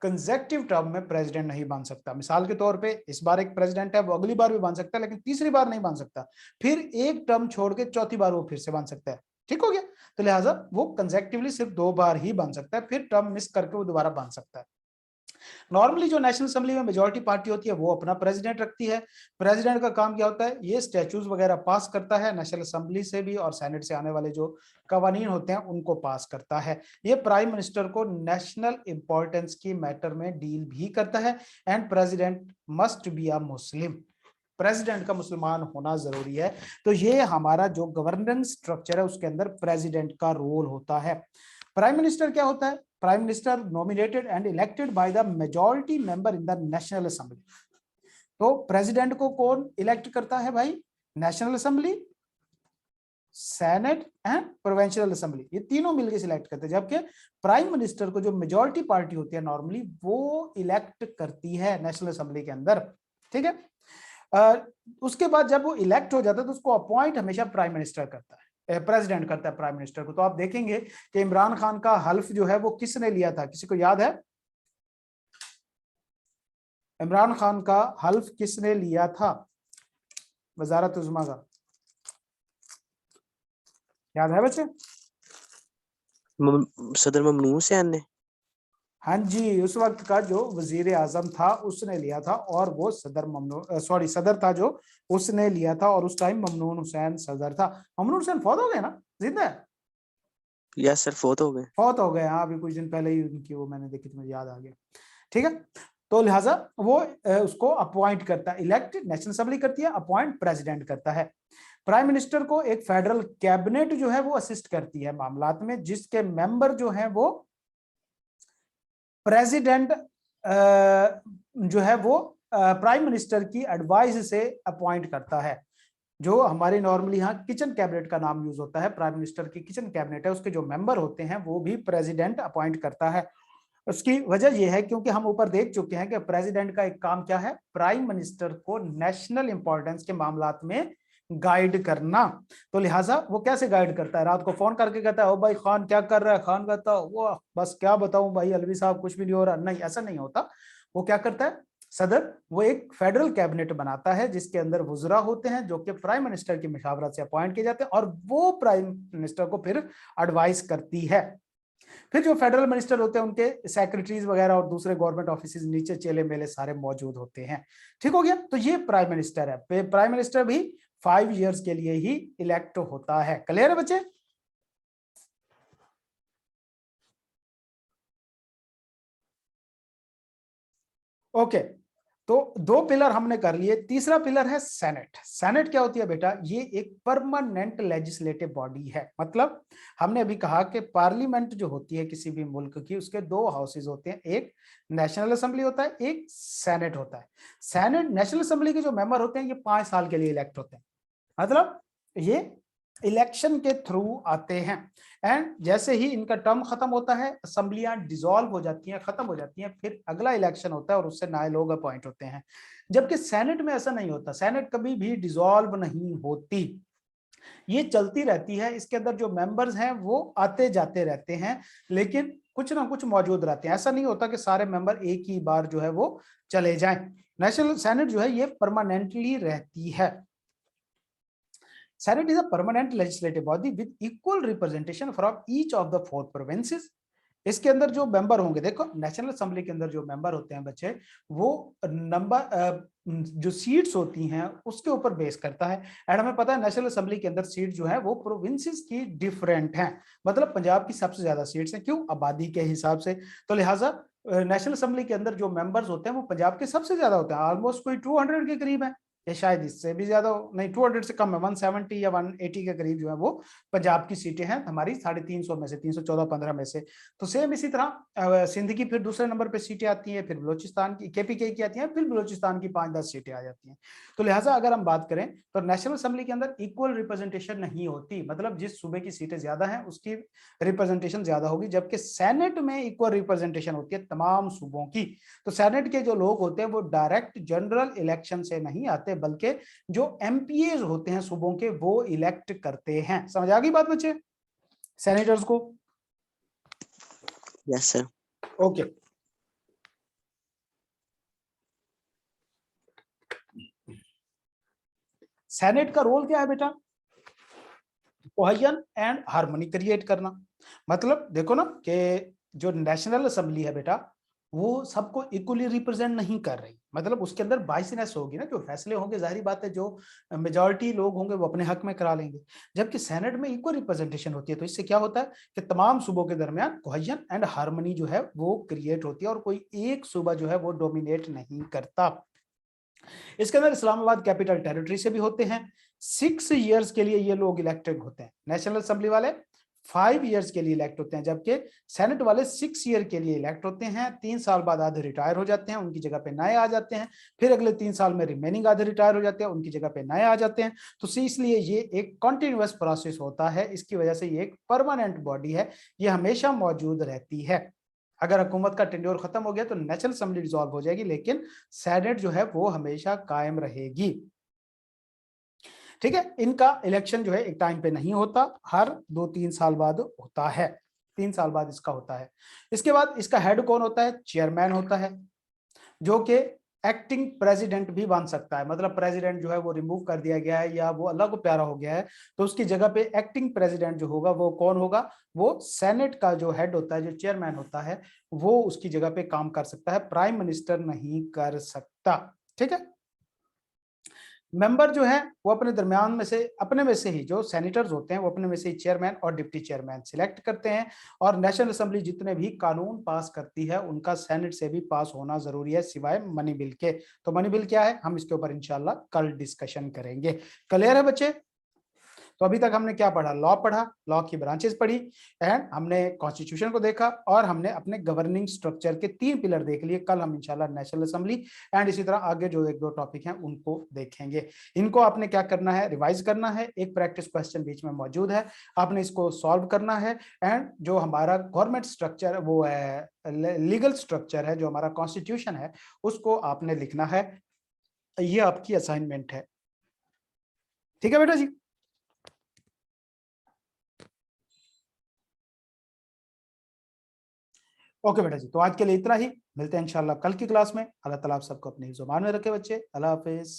Speaker 1: कंसेक्टिव टर्म में प्रेसिडेंट नहीं बन सकता। मिसाल के तौर पे इस बार एक प्रेसिडेंट है वो अगली बार भी बन सकता है, लेकिन तीसरी बार नहीं बन सकता। फिर एक टर्म छोड़ के चौथी बार वो फिर से बन सकता है। ठीक हो गया? तो लिहाजा वो कंसेक्टिवली सिर्फ 2 बार ही बन सकता है, फिर टर्म मिस करके वो दोबारा बन सकता है। नॉर्मली जो नेशनल असेंबली में मेजोरिटी पार्टी होती है वो अपना प्रेसिडेंट रखती है। प्रेसिडेंट का काम क्या होता है? ये स्टैचूज वगैरह पास करता है, नेशनल असेंबली से भी और सेनेट से आने वाले जो कवानीन होते हैं उनको पास करता है। ये प्राइम मिनिस्टर को नेशनल इंपॉर्टेंस की मैटर में डील भी करता है। And president must be a Muslim, president का मुसलमान होना जरूरी है। तो ये हमारा जो गवर्नेंस स्ट्रक्चर है उसके अंदर प्रेसिडेंट का रोल होता है। प्राइम मिनिस्टर क्या होता है? Prime minister nominated and elected by the majority member in the national assembly. तो प्रेसिडेंट को कौन इलेक्ट करता है भाई? National assembly, senate and provincial assembly, ये तीनों मिलकर सिलेक्ट करते हैं। जबकि प्राइम मिनिस्टर को जो मेजॉरिटी पार्टी होती है नॉर्मली वो इलेक्ट करती है नेशनल असेंबली के अंदर, ठीक है। उसके बाद जब वो इलेक्ट हो जाता है तो उसको अपॉइंट हमेशा प्राइम मिनिस्टर करता है, प्रेसिडेंट करता है प्राइम मिनिस्टर को। तो आप देखेंगे कि इमरान खान का हल्फ जो है वो किसने लिया था, किसी को याद है? इमरान खान का हल्फ किसने लिया था वजारत उज़्मा का, याद है बच्चे?
Speaker 2: सदर ममनून हुसैन ने।
Speaker 1: हाँ जी, उस वक्त का जो वजीर आजम था उसने लिया था, और वो सदर था जो उसने लिया था, और उस टाइम ममनून हुसैन सदर था। ममनून हुसैन फौत हो गए ना, जिंदा है?
Speaker 2: यस सर, फौत हो गए।
Speaker 1: फौत हो गए, हाँ, अभी कुछ दिन पहले ही उनकी वो मैंने देखी तो मुझे याद आ गया, ठीक है। तो लिहाजा वो उसको अपॉइंट करता है, इलेक्ट नेशनल असेंबली करती है, अपॉइंट प्रेसिडेंट करता है। प्राइम मिनिस्टर को एक फेडरल कैबिनेट जो है वो असिस्ट करती है मामलात में, जिसके मेंबर जो है वो प्रेसिडेंट जो है वो प्राइम मिनिस्टर की एडवाइस से अपॉइंट करता है। जो हमारे नॉर्मली यहाँ किचन कैबिनेट का नाम यूज होता है, प्राइम मिनिस्टर की किचन कैबिनेट है, उसके जो मेंबर होते हैं वो भी प्रेसिडेंट अपॉइंट करता है। उसकी वजह यह है क्योंकि हम ऊपर देख चुके हैं कि प्रेसिडेंट का एक काम क्या है, प्राइम मिनिस्टर को नेशनल इंपॉर्टेंस के मामलात में गाइड करना। तो लिहाजा वो कैसे गाइड करता है, रात को फोन करके कहता है ओ भाई खान क्या कर रहा है, खान कहता है वो बस क्या बताऊं भाई अलवी साहब कुछ भी नहीं हो रहा, नहीं ऐसा नहीं होता। वो क्या करता है सदर, वो एक फेडरल कैबिनेट बनाता है जिसके अंदर वुजरा होते हैं जो कि प्राइम मिनिस्टर की मशावरत से अपॉइंट किए जाते हैं, और वो प्राइम मिनिस्टर को फिर एडवाइस करती है। फिर जो फेडरल मिनिस्टर होते हैं उनके सेक्रेटरीज वगैरह और दूसरे गवर्नमेंट ऑफिस नीचे चेले मेले सारे मौजूद होते हैं, ठीक हो गया। तो ये प्राइम मिनिस्टर है, प्राइम मिनिस्टर भी 5 इयर्स के लिए ही इलेक्ट होता है। क्लियर है बच्चे? ओके, तो 2 पिलर हमने कर लिए। तीसरा पिलर है सेनेट। सेनेट क्या होती है बेटा? ये एक परमानेंट लेजिस्लेटिव बॉडी है। मतलब हमने अभी कहा कि पार्लियामेंट जो होती है किसी भी मुल्क की, उसके 2 हाउसेज होते हैं, एक नेशनल असेंबली होता है, एक सेनेट होता है। सेनेट नेशनल असेंबली के जो मेंबर होते हैं ये 5 साल के लिए इलेक्ट होते हैं, मतलब ये इलेक्शन के थ्रू आते हैं, एंड जैसे ही इनका टर्म खत्म होता है असेंबलियां डिसॉल्व हो जाती हैं, खत्म हो जाती हैं, फिर अगला इलेक्शन होता है और उससे नए लोग अपॉइंट होते हैं। जबकि सेनेट में ऐसा नहीं होता, सेनेट कभी भी डिसॉल्व नहीं होती, ये चलती रहती है। इसके अंदर जो मेंबर्स हैं वो आते जाते रहते हैं, लेकिन कुछ ना कुछ मौजूद रहते हैं। ऐसा नहीं होता कि सारे मेंबर एक ही बार जो है वो चले जाएं। नेशनल सेनेट जो है ये परमानेंटली रहती है। Senate is a permanent legislative body with equal representation from each of the 4 provinces. इसके अंदर जो मेंबर होंगे, देखो नेशनल असेंबली के अंदर जो मेंबर होते हैं बच्चे, वो नंबर जो सीट्स होती हैं उसके ऊपर बेस करता है। एंड हमें पता है नेशनल असेंबली के अंदर सीट जो है वो प्रोविंसेस की डिफरेंट हैं, मतलब पंजाब की सबसे ज्यादा सीट्स हैं, क्यों? आबादी के हिसाब से। तो लिहाजा नेशनल असेंबली के अंदर जो मेंबर्स होते हैं वो पंजाब के सबसे ज्यादा होते हैं, ऑलमोस्ट कोई 200 के करीब है, या शायद इससे भी ज्यादा नहीं, 200 से कम है, 170 या 180 के करीब जो है वो पंजाब की सीटें हैं, हमारी 350 में से, 314-15 में से। तो सेम इसी तरह सिंध की फिर दूसरे नंबर पे सीटें आती हैं, फिर बलोचिस्तान की केपीके की आती हैं, फिर बलोचिस्तान की 5-10 सीटें आ जाती हैं। तो लिहाजा अगर हम बात करें तो नेशनल असेंबली के अंदर इक्वल रिप्रेजेंटेशन नहीं होती, मतलब जिस सूबे की सीटें ज्यादा हैं उसकी रिप्रेजेंटेशन ज्यादा होगी, जबकि सेनेट में इक्वल रिप्रेजेंटेशन होती है तमाम सूबों की। तो सेनेट के जो लोग होते हैं वो डायरेक्ट जनरल इलेक्शन से नहीं आते, बल्कि जो एमपीएज होते हैं सूबों के वो इलेक्ट करते हैं। समझ आ गई बात बच्चे सेनेटर्स को?
Speaker 2: Yes sir.
Speaker 1: ओके, सेनेट का रोल क्या है बेटा? कोहेजन एंड हार्मनी क्रिएट करना। मतलब देखो ना कि जो नेशनल असेंबली है बेटा वो सबको इक्वली रिप्रेजेंट नहीं कर रही, मतलब उसके अंदर बाइसनेस होगी ना, जो फैसले होंगे जाहिर बात है जो मेजॉरिटी लोग होंगे वो अपने हक में करा लेंगे। जबकि सेनेट में इक्वल रिप्रेजेंटेशन होती है, तो इससे क्या होता है कि तमाम सूबों के दरमियान कोहेजन एंड हार्मनी जो है वो क्रिएट होती है, और कोई एक सूबा जो है वो डोमिनेट नहीं करता। इसके अंदर इस्लामाबाद कैपिटल टेरिटरी से भी होते हैं। 6 इयर्स के लिए ये लोग इलेक्टेड होते हैं नेशनल असेंबली वाले, 5 ईयर्स के लिए इलेक्ट होते हैं, जबकि सेनेट वाले 6 ईयर के लिए इलेक्ट होते हैं। 3 साल बाद आधे रिटायर हो जाते हैं, उनकी जगह पे नए आ जाते हैं, फिर अगले 3 साल में रिमेनिंग आधे रिटायर हो जाते हैं, उनकी जगह पे नए आ जाते हैं। तो इसलिए ये एक कॉन्टिन्यूअस प्रोसेस होता है, इसकी वजह से ये एक परमानेंट बॉडी है, ये हमेशा मौजूद रहती है। अगर हुकूमत का टेन्योर खत्म हो गया तो नेशनल असेंबली डिसॉल्व हो जाएगी, लेकिन सेनेट जो है वो हमेशा कायम रहेगी। ठीक है, इनका इलेक्शन जो है एक टाइम पे नहीं होता, हर 2-3 साल बाद होता है, 3 साल बाद इसका होता है। इसके बाद इसका हेड कौन होता है? चेयरमैन होता है, जो कि एक्टिंग प्रेसिडेंट भी बन सकता है। मतलब प्रेसिडेंट जो है वो रिमूव कर दिया गया है या वो अलग प्यारा हो गया है, तो उसकी जगह पे एक्टिंग प्रेसिडेंट जो होगा वो कौन होगा? वो सेनेट का जो हेड होता है, जो चेयरमैन होता है, वो उसकी जगह पे काम कर सकता है, प्राइम मिनिस्टर नहीं कर सकता। ठीक है, मेंबर जो है वो अपने दरमियान में से, अपने में से ही, जो सेनेटर्स होते हैं वो अपने में से ही चेयरमैन और डिप्टी चेयरमैन सिलेक्ट करते हैं। और नेशनल असेंबली जितने भी कानून पास करती है उनका सेनेट से भी पास होना जरूरी है, सिवाय मनी बिल के। तो मनी बिल क्या है, हम इसके ऊपर इंशाल्लाह कल डिस्कशन करेंगे। क्लियर है बच्चे? तो अभी तक हमने क्या पढ़ा? लॉ पढ़ा, लॉ की ब्रांचेस पढ़ी, एंड हमने कॉन्स्टिट्यूशन को देखा, और हमने अपने गवर्निंग स्ट्रक्चर के 3 पिलर देख लिए। कल हम इंशाल्लाह नेशनल असेंबली एंड इसी तरह आगे जो 1-2 टॉपिक हैं उनको देखेंगे। इनको आपने क्या करना है? रिवाइज करना है, एक प्रैक्टिस क्वेश्चन बीच में मौजूद है, आपने इसको सॉल्व करना है। एंड जो हमारा गवर्नमेंट स्ट्रक्चर वो है, लीगल स्ट्रक्चर है, जो हमारा कॉन्स्टिट्यूशन है, उसको आपने लिखना है। ये आपकी असाइनमेंट है। ठीक है बेटा जी? ओके बेटा जी, तो आज के लिए इतना ही। मिलते हैं इंशाल्लाह कल की क्लास में। अल्लाह ताला आप सबको अपनी जुबान में रखे बच्चे। अल्लाह हाफिज।